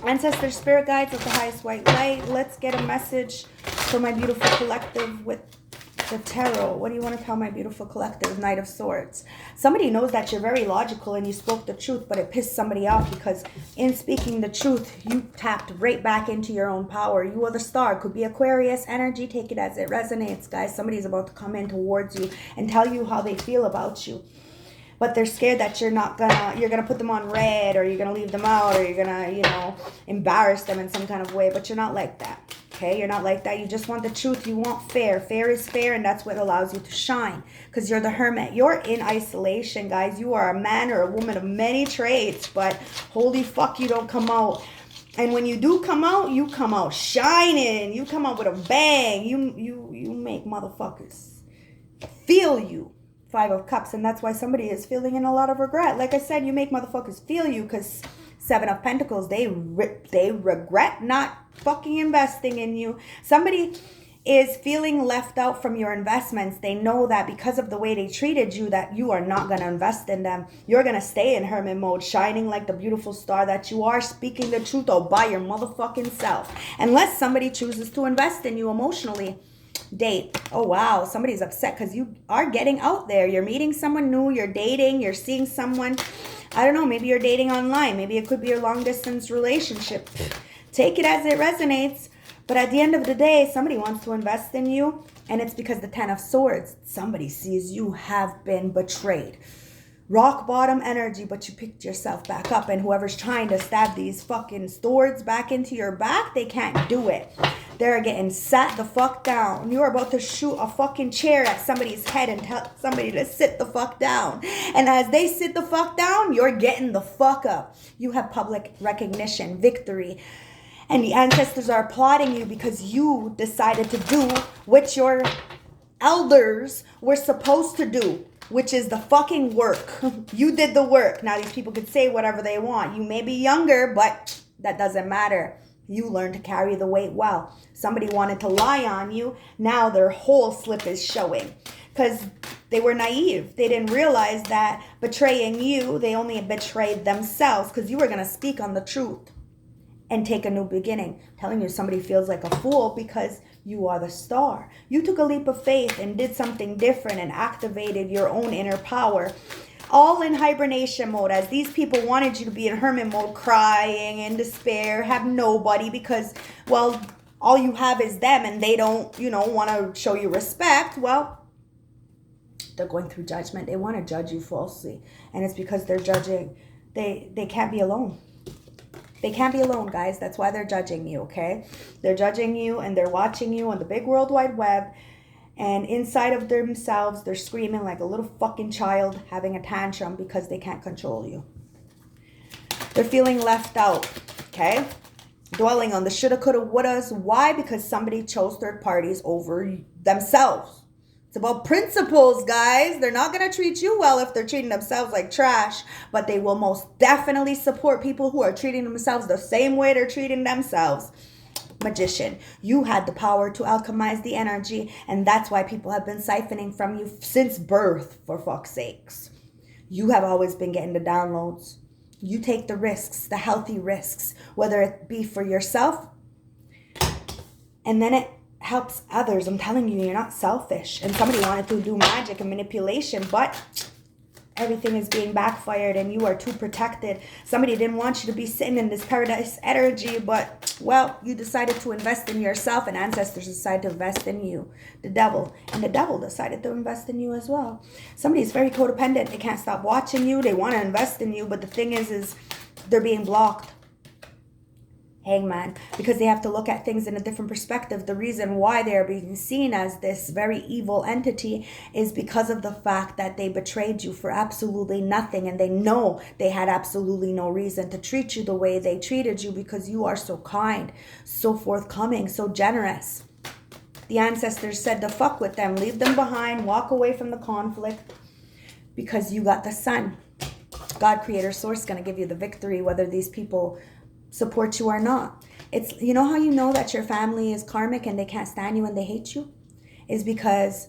Ancestor spirit guides of the highest white light. Let's get a message for my beautiful collective with the tarot. What do you want to tell my beautiful collective? Knight of Swords. Somebody knows that you're very logical and you spoke the truth, but it pissed somebody off because in speaking the truth, you tapped right back into your own power. You are the star. Could be Aquarius energy. Take it as it resonates, guys. Somebody's about to come in towards you and tell you how they feel about you. But they're scared that you're gonna put them on red, or you're gonna leave them out, or you're gonna, embarrass them in some kind of way. But you're not like that. Okay, you're not like that. You just want the truth. You want fair. Fair is fair, and that's what allows you to shine. Because you're the hermit. You're in isolation, guys. You are a man or a woman of many traits, but holy fuck, you don't come out. And when you do come out, you come out shining. You come out with a bang. You make motherfuckers feel you. Five of Cups, and that's why somebody is feeling in a lot of regret. Like I said, you make motherfuckers feel you because Seven of Pentacles, they regret not fucking investing in you. Somebody is feeling left out from your investments. They know that because of the way they treated you, that you are not going to invest in them. You're going to stay in hermit mode, shining like the beautiful star that you are, speaking the truth all by your motherfucking self. Unless somebody chooses to invest in you emotionally. Date. Oh wow, somebody's upset because you are getting out there. You're meeting someone new, you're dating, you're seeing someone. I don't know, maybe you're dating online. Maybe it could be a long distance relationship. Take it as it resonates. But at the end of the day, somebody wants to invest in you, and it's because the Ten of Swords, somebody sees you have been betrayed. Rock bottom energy, but you picked yourself back up, and whoever's trying to stab these fucking swords back into your back, they can't do it. They're getting sat the fuck down. You're about to shoot a fucking chair at somebody's head and tell somebody to sit the fuck down. And as they sit the fuck down, you're getting the fuck up. You have public recognition, victory. And the ancestors are applauding you because you decided to do what your elders were supposed to do, which is the fucking work. You did the work. Now these people could say whatever they want. You may be younger, but that doesn't matter. You learn to carry the weight well. Somebody wanted to lie on you. Now their whole slip is showing. Because they were naive. They didn't realize that betraying you, they only betrayed themselves. Because you were going to speak on the truth and take a new beginning. I'm telling you, somebody feels like a fool because you are the star. You took a leap of faith and did something different and activated your own inner power. All in hibernation mode, as these people wanted you to be in hermit mode, crying in despair, have nobody because, well, all you have is them and they don't, want to show you respect. Well, they're going through judgment. They want to judge you falsely. And it's because they're judging. They can't be alone. They can't be alone, guys. That's why they're judging you, okay? They're judging you and they're watching you on the big World Wide Web. And inside of themselves, they're screaming like a little fucking child having a tantrum because they can't control you. They're feeling left out, okay? Dwelling on the shoulda, coulda, wouldas. Why? Because somebody chose third parties over themselves. It's about principles, guys. They're not going to treat you well if they're treating themselves like trash, but they will most definitely support people who are treating themselves the same way they're treating themselves. Magician, you had the power to alchemize the energy, and that's why people have been siphoning from you since birth, for fuck's sakes. You have always been getting the downloads. You take the risks, the healthy risks, whether it be for yourself, and then it helps others. I'm telling you, you're not selfish. And somebody wanted to do magic and manipulation, but everything is being backfired and you are too protected. Somebody didn't want you to be sitting in this paradise energy, but, well, you decided to invest in yourself and ancestors decided to invest in you. The devil. And the devil decided to invest in you as well. Somebody's very codependent. They can't stop watching you. They want to invest in you, but the thing is they're being blocked. Hangman, because they have to look at things in a different perspective. The reason why they're being seen as this very evil entity is because of the fact that they betrayed you for absolutely nothing, and they know they had absolutely no reason to treat you the way they treated you because you are so kind, so forthcoming, so generous. The ancestors said to fuck with them, leave them behind, walk away from the conflict because you got the sun. God, creator, source, going to give you the victory whether these people support you or not. It's, you know how you know that your family is karmic and they can't stand you and they hate you? Is because,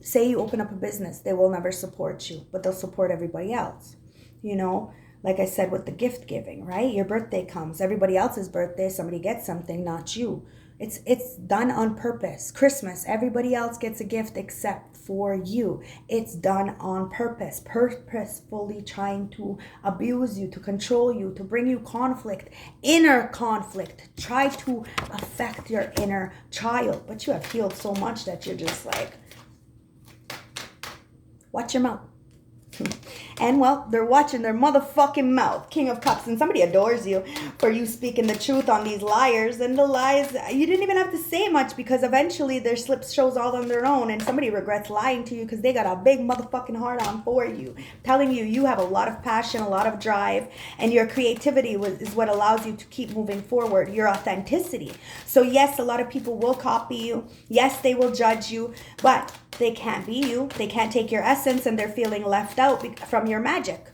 say you open up a business, they will never support you, but they'll support everybody else. Like I said with the gift giving, right? Your birthday comes, everybody else's birthday, somebody gets something, not you. It's done on purpose. Christmas, everybody else gets a gift except for you. It's done on purpose, purposefully trying to abuse you, to control you, to bring you conflict, inner conflict, try to affect your inner child. But you have healed so much that you're just like, watch your mouth. And, well, they're watching their motherfucking mouth. King of Cups. And somebody adores you for you speaking the truth on these liars. And the lies, you didn't even have to say much because eventually their slip shows all on their own. And somebody regrets lying to you because they got a big motherfucking heart on for you. Telling you, you have a lot of passion, a lot of drive. And your creativity is what allows you to keep moving forward. Your authenticity. So, yes, a lot of people will copy you. Yes, they will judge you. But they can't be you. They can't take your essence, and they're feeling left out from your magic,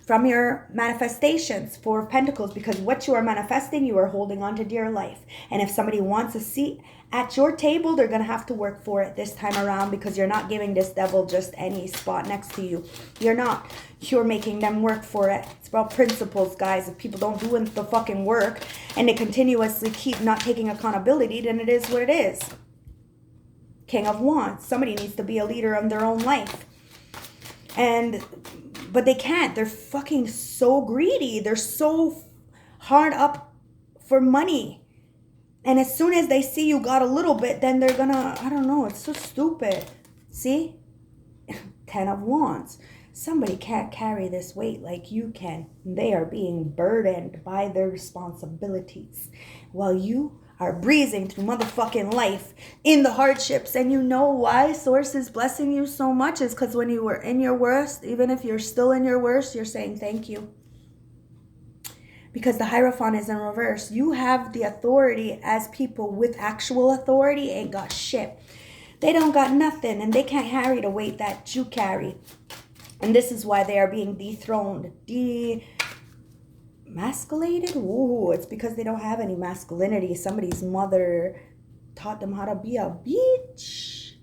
from your manifestations. Four of Pentacles, because what you are manifesting, you are holding on to dear life. And if somebody wants a seat at your table, they're going to have to work for it this time around because you're not giving this devil just any spot next to you. You're not. You're making them work for it. It's about principles, guys. If people don't do the fucking work and they continuously keep not taking accountability, then it is what it is. King of Wands. Somebody needs to be a leader of their own life. But they can't. They're fucking so greedy. They're so hard up for money. And as soon as they see you got a little bit, then they're gonna, I don't know, it's so stupid. See? 10 of Wands. Somebody can't carry this weight like you can. They are being burdened by their responsibilities. While you are breezing through motherfucking life in the hardships. And you know why Source is blessing you so much is because when you were in your worst, even if you're still in your worst, you're saying thank you. Because the Hierophant is in reverse. You have the authority as people with actual authority ain't got shit. They don't got nothing and they can't carry the weight that you carry. And this is why they are being dethroned. Masculated? Ooh, it's because they don't have any masculinity. Somebody's mother taught them how to be a bitch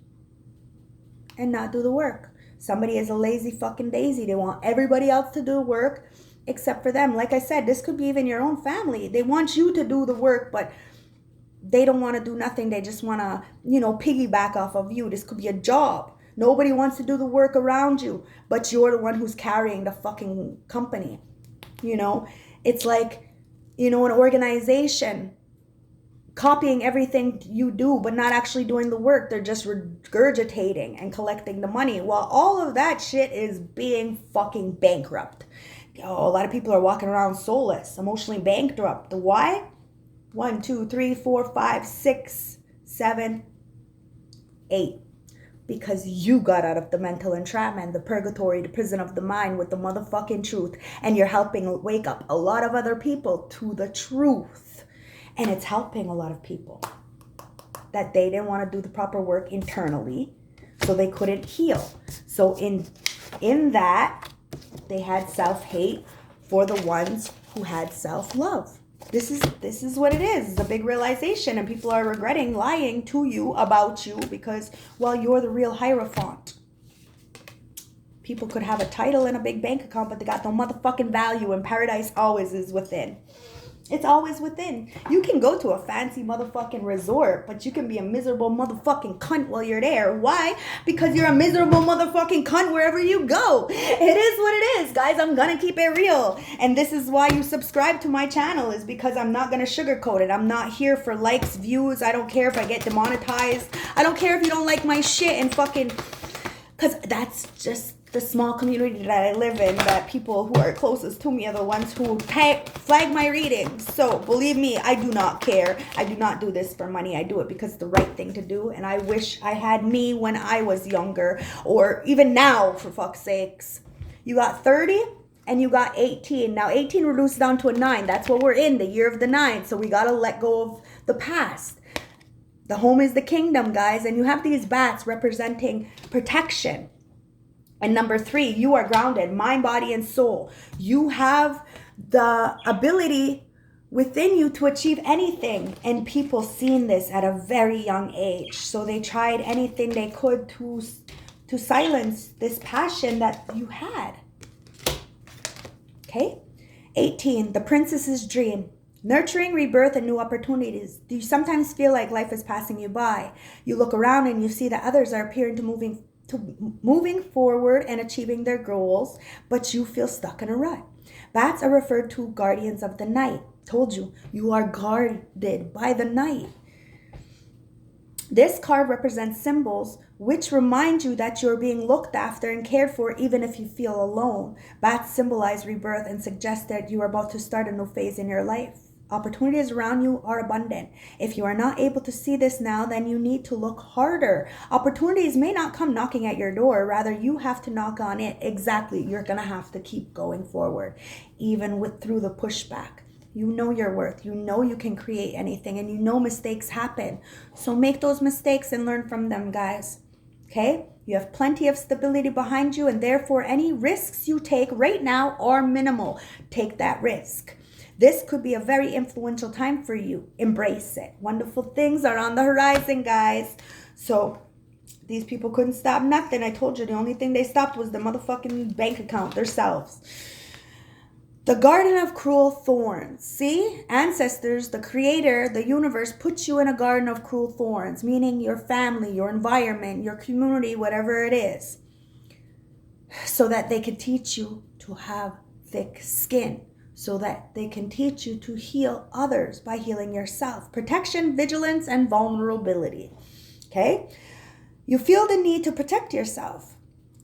and not do the work. Somebody is a lazy fucking daisy. They want everybody else to do the work except for them. Like I said, this could be even your own family. They want you to do the work, but they don't want to do nothing. They just want to, piggyback off of you. This could be a job. Nobody wants to do the work around you, but you're the one who's carrying the fucking company. It's like, an organization copying everything you do, but not actually doing the work. They're just regurgitating and collecting the money while all of that shit is being fucking bankrupt. A lot of people are walking around soulless, emotionally bankrupt. Why? 1, 2, 3, 4, 5, 6, 7, 8. Because you got out of the mental entrapment, the purgatory, the prison of the mind with the motherfucking truth. And you're helping wake up a lot of other people to the truth. And it's helping a lot of people that they didn't want to do the proper work internally, so they couldn't heal. So in that, they had self-hate for the ones who had self-love. This is what it is. It's a big realization, and people are regretting lying to you about you because, well, you're the real Hierophant. People could have a title and a big bank account, but they got no motherfucking value, and paradise always is within. It's always within. You can go to a fancy motherfucking resort, but you can be a miserable motherfucking cunt while you're there. Why? Because you're a miserable motherfucking cunt wherever you go. It is what it is, guys. I'm gonna keep it real. And this is why you subscribe to my channel, is because I'm not gonna sugarcoat it. I'm not here for likes, views. I don't care if I get demonetized. I don't care if you don't like my shit and fucking... Because that's just the small community that I live in, that people who are closest to me are the ones who flag my readings. So believe me, I do not care. I do not do this for money. I do it because it's the right thing to do. And I wish I had me when I was younger, or even now, for fuck's sakes. You got 30 and you got 18. Now 18 reduced down to a 9. That's what we're in, the year of the 9. So we got to let go of the past. The home is the kingdom, guys. And you have these bats representing protection. And number 3, you are grounded, mind, body, and soul. You have the ability within you to achieve anything. And people seen this at a very young age. So they tried anything they could to silence this passion that you had. Okay? 18, the princess's dream. Nurturing rebirth and new opportunities. Do you sometimes feel like life is passing you by? You look around and you see that others are appearing to moving forward and achieving their goals, but you feel stuck in a rut. Bats are referred to guardians of the night. Told you, you are guarded by the night. This card represents symbols which remind you that you're being looked after and cared for even if you feel alone. Bats symbolize rebirth and suggest that you are about to start a new phase in your life. Opportunities around you are abundant. If you are not able to see this now, then you need to look harder. Opportunities may not come knocking at your door. Rather, you have to knock on it. Exactly. You're going to have to keep going forward, even through the pushback. You know your worth. You know you can create anything, and you know mistakes happen. So make those mistakes and learn from them, guys. Okay? You have plenty of stability behind you, and therefore any risks you take right now are minimal. Take that risk. This could be a very influential time for you. Embrace it. Wonderful things are on the horizon, guys. So these people couldn't stop nothing. I told you the only thing they stopped was the motherfucking bank account themselves. The Garden of Cruel Thorns. See? Ancestors, the creator, the universe puts you in a garden of cruel thorns, meaning your family, your environment, your community, whatever it is, so that they can teach you to have thick skin, so that they can teach you to heal others by healing yourself. Protection, vigilance, and vulnerability. Okay? You feel the need to protect yourself.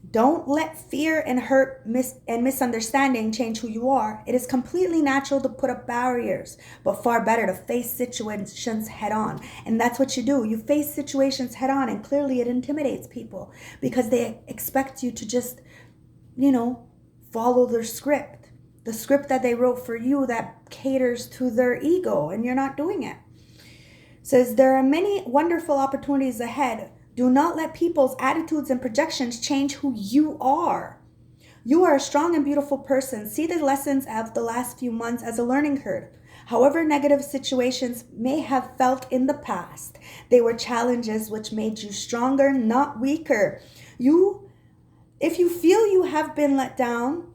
Don't let fear and hurt and misunderstanding change who you are. It is completely natural to put up barriers, but far better to face situations head on. And that's what you do. You face situations head on, and clearly it intimidates people because they expect you to just, follow their script. The script that they wrote for you that caters to their ego, and you're not doing it. It says there are many wonderful opportunities ahead. Do not let people's attitudes and projections change who you are. You are a strong and beautiful person. See the lessons of the last few months as a learning curve. However negative situations may have felt in the past, they were challenges which made you stronger, not weaker. If you feel you have been let down,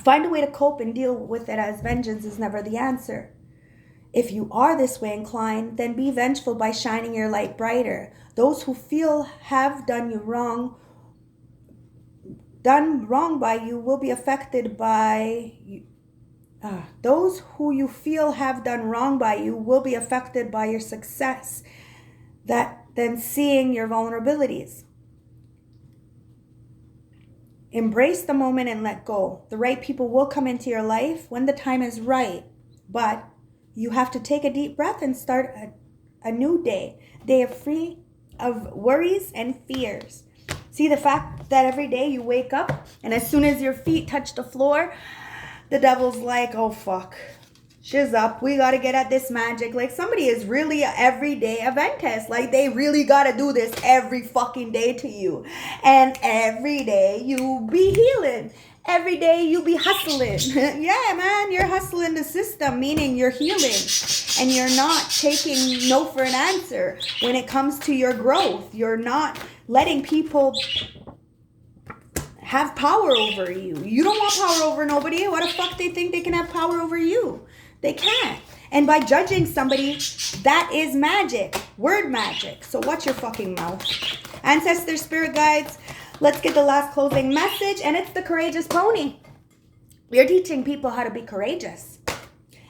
find a way to cope and deal with it, as vengeance is never the answer. If you are this way inclined, then be vengeful by shining your light brighter. Those who feel have done wrong by you will be affected by those who you feel have done wrong by you will be affected by your success, then seeing your vulnerabilities. Embrace the moment and let go. The right people will come into your life when the time is right, but you have to take a deep breath and start a new day free of worries and fears. See, the fact that every day you wake up and as soon as your feet touch the floor, the devil's like, oh fuck, shiz up, we gotta get at this magic. Like, somebody is really a everyday eventist. Like, they really gotta do this every fucking day to you. And every day you be healing. Every day you be hustling. Yeah, man, you're hustling the system, meaning you're healing. And you're not taking no for an answer when it comes to your growth. You're not letting people have power over you. You don't want power over nobody. What the fuck they think they can have power over you? They can't. And by judging somebody, that is magic. Word magic. So watch your fucking mouth. Ancestors, spirit guides, let's get the last closing message. And it's the courageous pony. We're teaching people how to be courageous.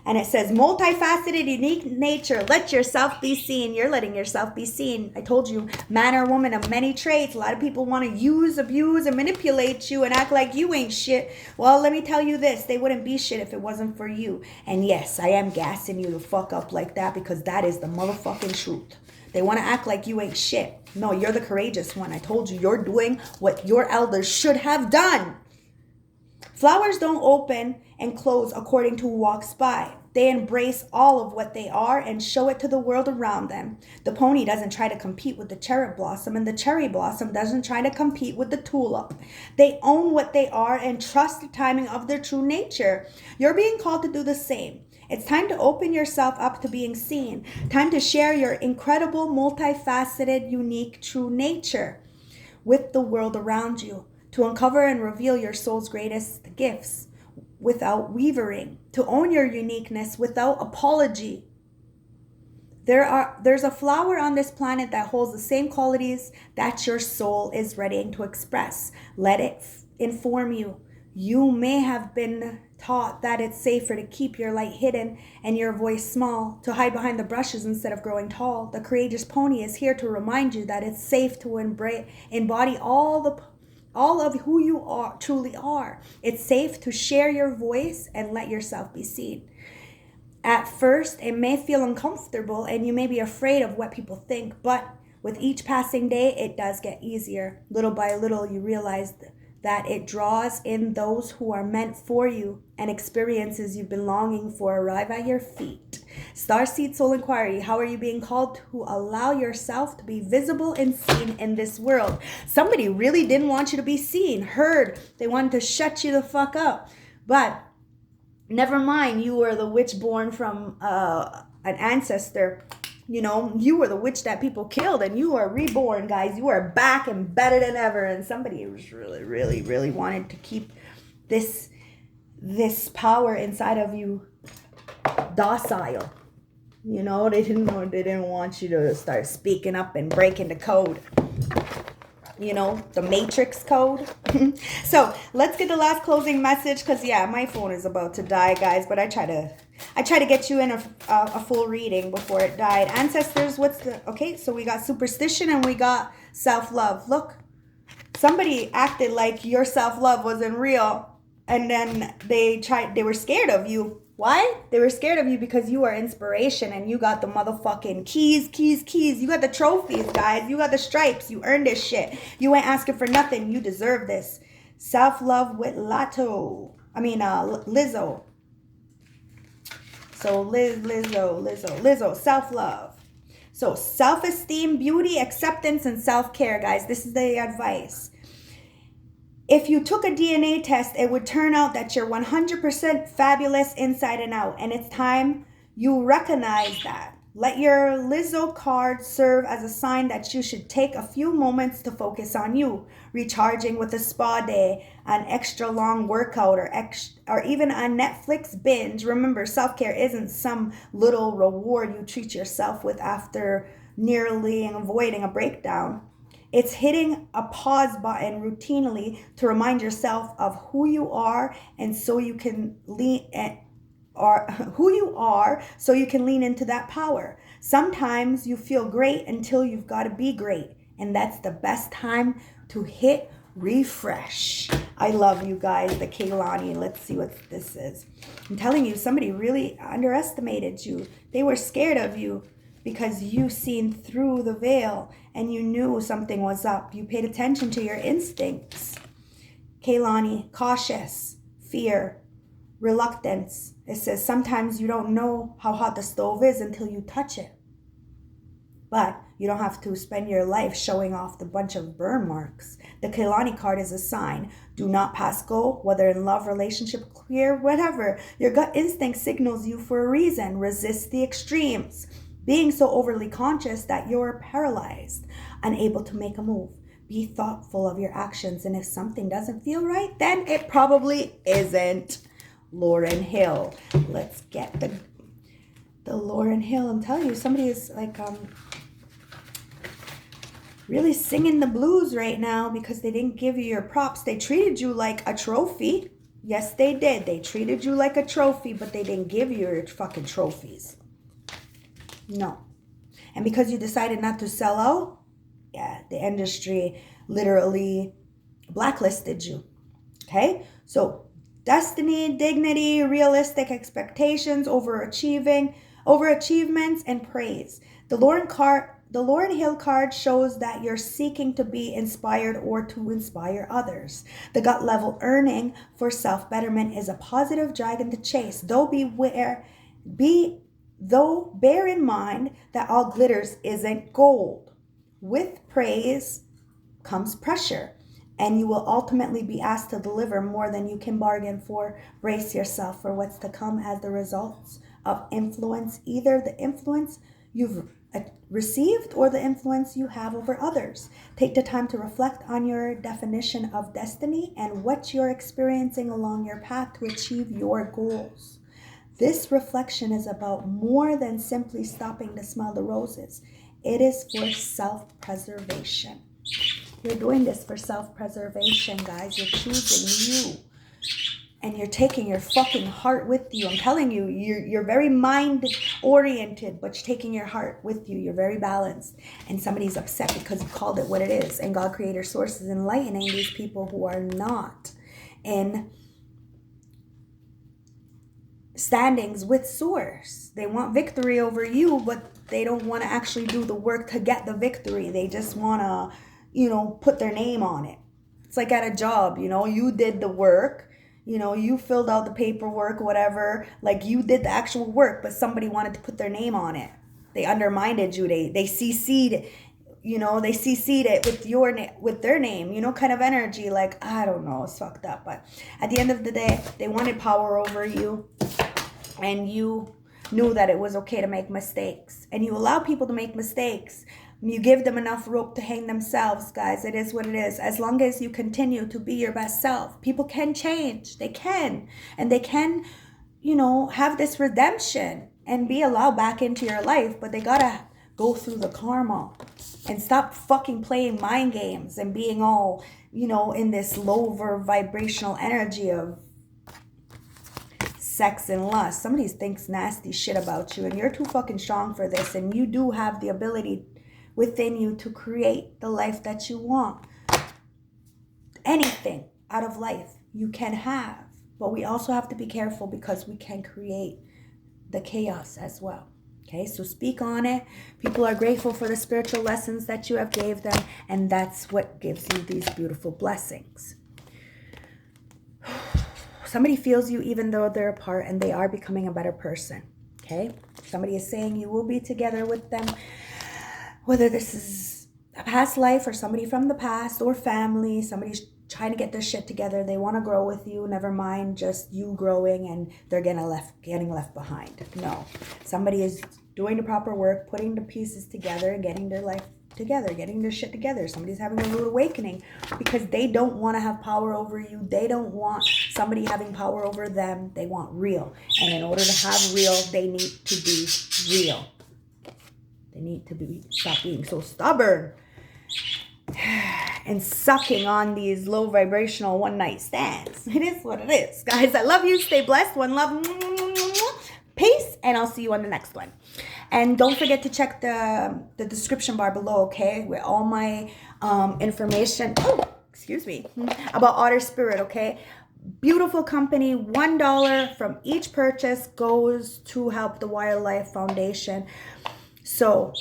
And it says, multifaceted, unique nature. Let yourself be seen. You're letting yourself be seen. I told you, man or woman of many traits. A lot of people want to use, abuse, and manipulate you and act like you ain't shit. Well, let me tell you this. They wouldn't be shit if it wasn't for you. And yes, I am gassing you to fuck up like that because that is the motherfucking truth. They want to act like you ain't shit. No, you're the courageous one. I told you, you're doing what your elders should have done. Flowers don't open and close according to who walks by. They embrace all of what they are and show it to the world around them. The pony doesn't try to compete with the cherry blossom, and the cherry blossom doesn't try to compete with the tulip. They own what they are and trust the timing of their true nature. You're being called to do the same. It's time to open yourself up to being seen. Time to share your incredible, multifaceted, unique, true nature with the world around you. To uncover and reveal your soul's greatest gifts without wavering. To own your uniqueness without apology. There's a flower on this planet that holds the same qualities that your soul is ready to express. Let it inform you. You may have been taught that it's safer to keep your light hidden and your voice small, to hide behind the brushes instead of growing tall. The courageous pony is here to remind you that it's safe to embody all of who you truly are. It's safe to share your voice and let yourself be seen. At first, it may feel uncomfortable and you may be afraid of what people think, but with each passing day, it does get easier. Little by little, you realize that it draws in those who are meant for you, and experiences you've been longing for arrive at your feet. Starseed Soul Inquiry, how are you being called to allow yourself to be visible and seen in this world? Somebody really didn't want you to be seen, heard. They wanted to shut you the fuck up. But never mind, you were the witch born from an ancestor. You know, you were the witch that people killed, and you are reborn, guys. You are back and better than ever. And somebody was really, really, really wanted to keep this power inside of you docile. You know, they didn't want you to start speaking up and breaking the code. You know, the Matrix code. So let's get the last closing message, because yeah, my phone is about to die, guys. But I try to get you in a full reading before it died. Ancestors, okay, so we got superstition and we got self-love. Look, somebody acted like your self-love wasn't real, and then they were scared of you. Why? They were scared of you because you are inspiration and you got the motherfucking keys. You got the trophies, guys. You got the stripes. You earned this shit. You ain't asking for nothing. You deserve this. Self-love with Lizzo. So Lizzo, self-love. So self-esteem, beauty, acceptance, and self-care, guys. This is the advice. If you took a DNA test, it would turn out that you're 100% fabulous inside and out. And it's time you recognize that. Let your Lizzo card serve as a sign that you should take a few moments to focus on you, recharging with a spa day, an extra long workout, or even a Netflix binge. Remember, self-care isn't some little reward you treat yourself with after nearly avoiding a breakdown. It's hitting a pause button routinely to remind yourself of who you are, and so you can lean into that power. Sometimes you feel great until you've got to be great, and that's the best time to hit refresh. I love you guys, the Kehlani. Let's see what this is. I'm telling you, somebody really underestimated you. They were scared of you because you seen through the veil and you knew something was up. You paid attention to your instincts. Kehlani, cautious, fear, reluctance. It says sometimes you don't know how hot the stove is until you touch it. But you don't have to spend your life showing off the bunch of burn marks. The Kehlani card is a sign. Do not pass go, whether in love, relationship, career, whatever. Your gut instinct signals you for a reason. Resist the extremes. Being so overly conscious that you're paralyzed, unable to make a move. Be thoughtful of your actions, and if something doesn't feel right, then it probably isn't. Lauryn Hill. Let's get the Lauryn Hill. I'm telling you, somebody is like really singing the blues right now because they didn't give you your props. They treated you like a trophy. Yes, they did. They treated you like a trophy, but they didn't give you your fucking trophies. No. And because you decided not to sell out, yeah, the industry literally blacklisted you. Okay? So destiny, dignity, realistic expectations, overachievements, and praise. The Lauryn Hill card shows that you're seeking to be inspired or to inspire others. The gut level earning for self-betterment is a positive dragon to chase. Though bear in mind that all glitters isn't gold. With praise comes pressure, and you will ultimately be asked to deliver more than you can bargain for. Brace yourself for what's to come as the results of influence, either the influence you've received or the influence you have over others. Take the time to reflect on your definition of destiny and what you're experiencing along your path to achieve your goals. This reflection is about more than simply stopping to smell the roses. It is for self-preservation. You're doing this for self-preservation, guys. You're choosing you. And you're taking your fucking heart with you. I'm telling you, you're very mind-oriented, but you're taking your heart with you. You're very balanced. And somebody's upset because you called it what it is. And God, Creator, Source is enlightening these people who are not in standings with Source. They want victory over you, but they don't want to actually do the work to get the victory. They just want to, put their name on it. It's like at a job, you did the work, you filled out the paperwork, whatever, like you did the actual work, but somebody wanted to put their name on it. They undermined you. They CC'd, they CC'd it with their name, kind of energy. Like, I don't know, it's fucked up. But at the end of the day, they wanted power over you. And you knew that it was okay to make mistakes. And you allow people to make mistakes. You give them enough rope to hang themselves, guys. It is what it is. As long as you continue to be your best self, people can change. They can. And they can, have this redemption and be allowed back into your life. But they gotta go through the karma and stop fucking playing mind games and being all, in this lower vibrational energy of sex and lust. Somebody thinks nasty shit about you, and you're too fucking strong for this, and you do have the ability within you to create the life that you want. Anything out of life you can have, but we also have to be careful because we can create the chaos as well. Okay, so speak on it. People are grateful for the spiritual lessons that you have gave them, and that's what gives you these beautiful blessings. Somebody feels you even though they're apart, and they are becoming a better person. Okay? Somebody is saying you will be together with them, whether this is a past life or somebody from the past or family. Somebody's trying to get their shit together. They want to grow with you. Never mind just you growing and they're getting left behind. No. Somebody is doing the proper work, putting the pieces together and getting their life together, getting their shit together. Somebody's having a rude awakening because they don't want to have power over you. They don't want somebody having power over them. They want real. And in order to have real, they need to be real. They need to stop being so stubborn and sucking on these low vibrational one night stands. It is what it is. Guys, I love you. Stay blessed. One love. Peace. And I'll see you on the next one. And don't forget to check the description bar below, okay? With all my information. Oh, excuse me. About Otter Spirit, okay? Beautiful company. $1 from each purchase goes to help the Wildlife Foundation. So,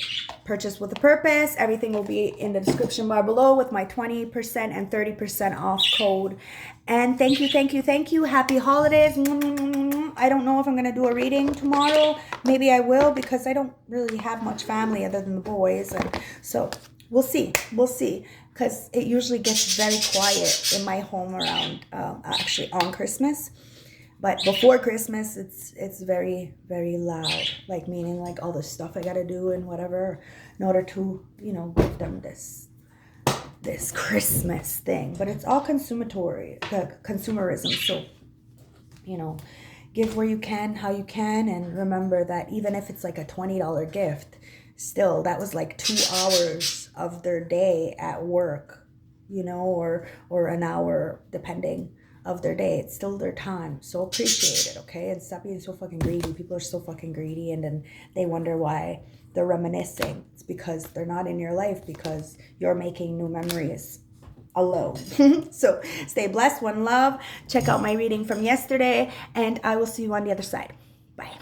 purchase with a purpose. Everything will be in the description bar below with my 20% and 30% off code. And thank you, thank you, thank you. Happy holidays. I don't know if I'm going to do a reading tomorrow. Maybe I will because I don't really have much family other than the boys. And so, we'll see. We'll see. Because it usually gets very quiet in my home around, actually on Christmas. But before Christmas, it's very, very loud. Like, meaning, like, all the stuff I got to do and whatever in order to, you know, give them this Christmas thing. But it's all consumerism. So, you know, give where you can, how you can. And remember that even if it's like a $20 gift, still, that was like 2 hours of their day at work, you know, or an hour, depending of their day. It's still their time. So appreciate it, okay? And stop being so fucking greedy. People are so fucking greedy, and then they wonder why they're reminiscing. It's because they're not in your life because you're making new memories alone. So stay blessed. One love. Check out my reading from yesterday, and I will see you on the other side. Bye.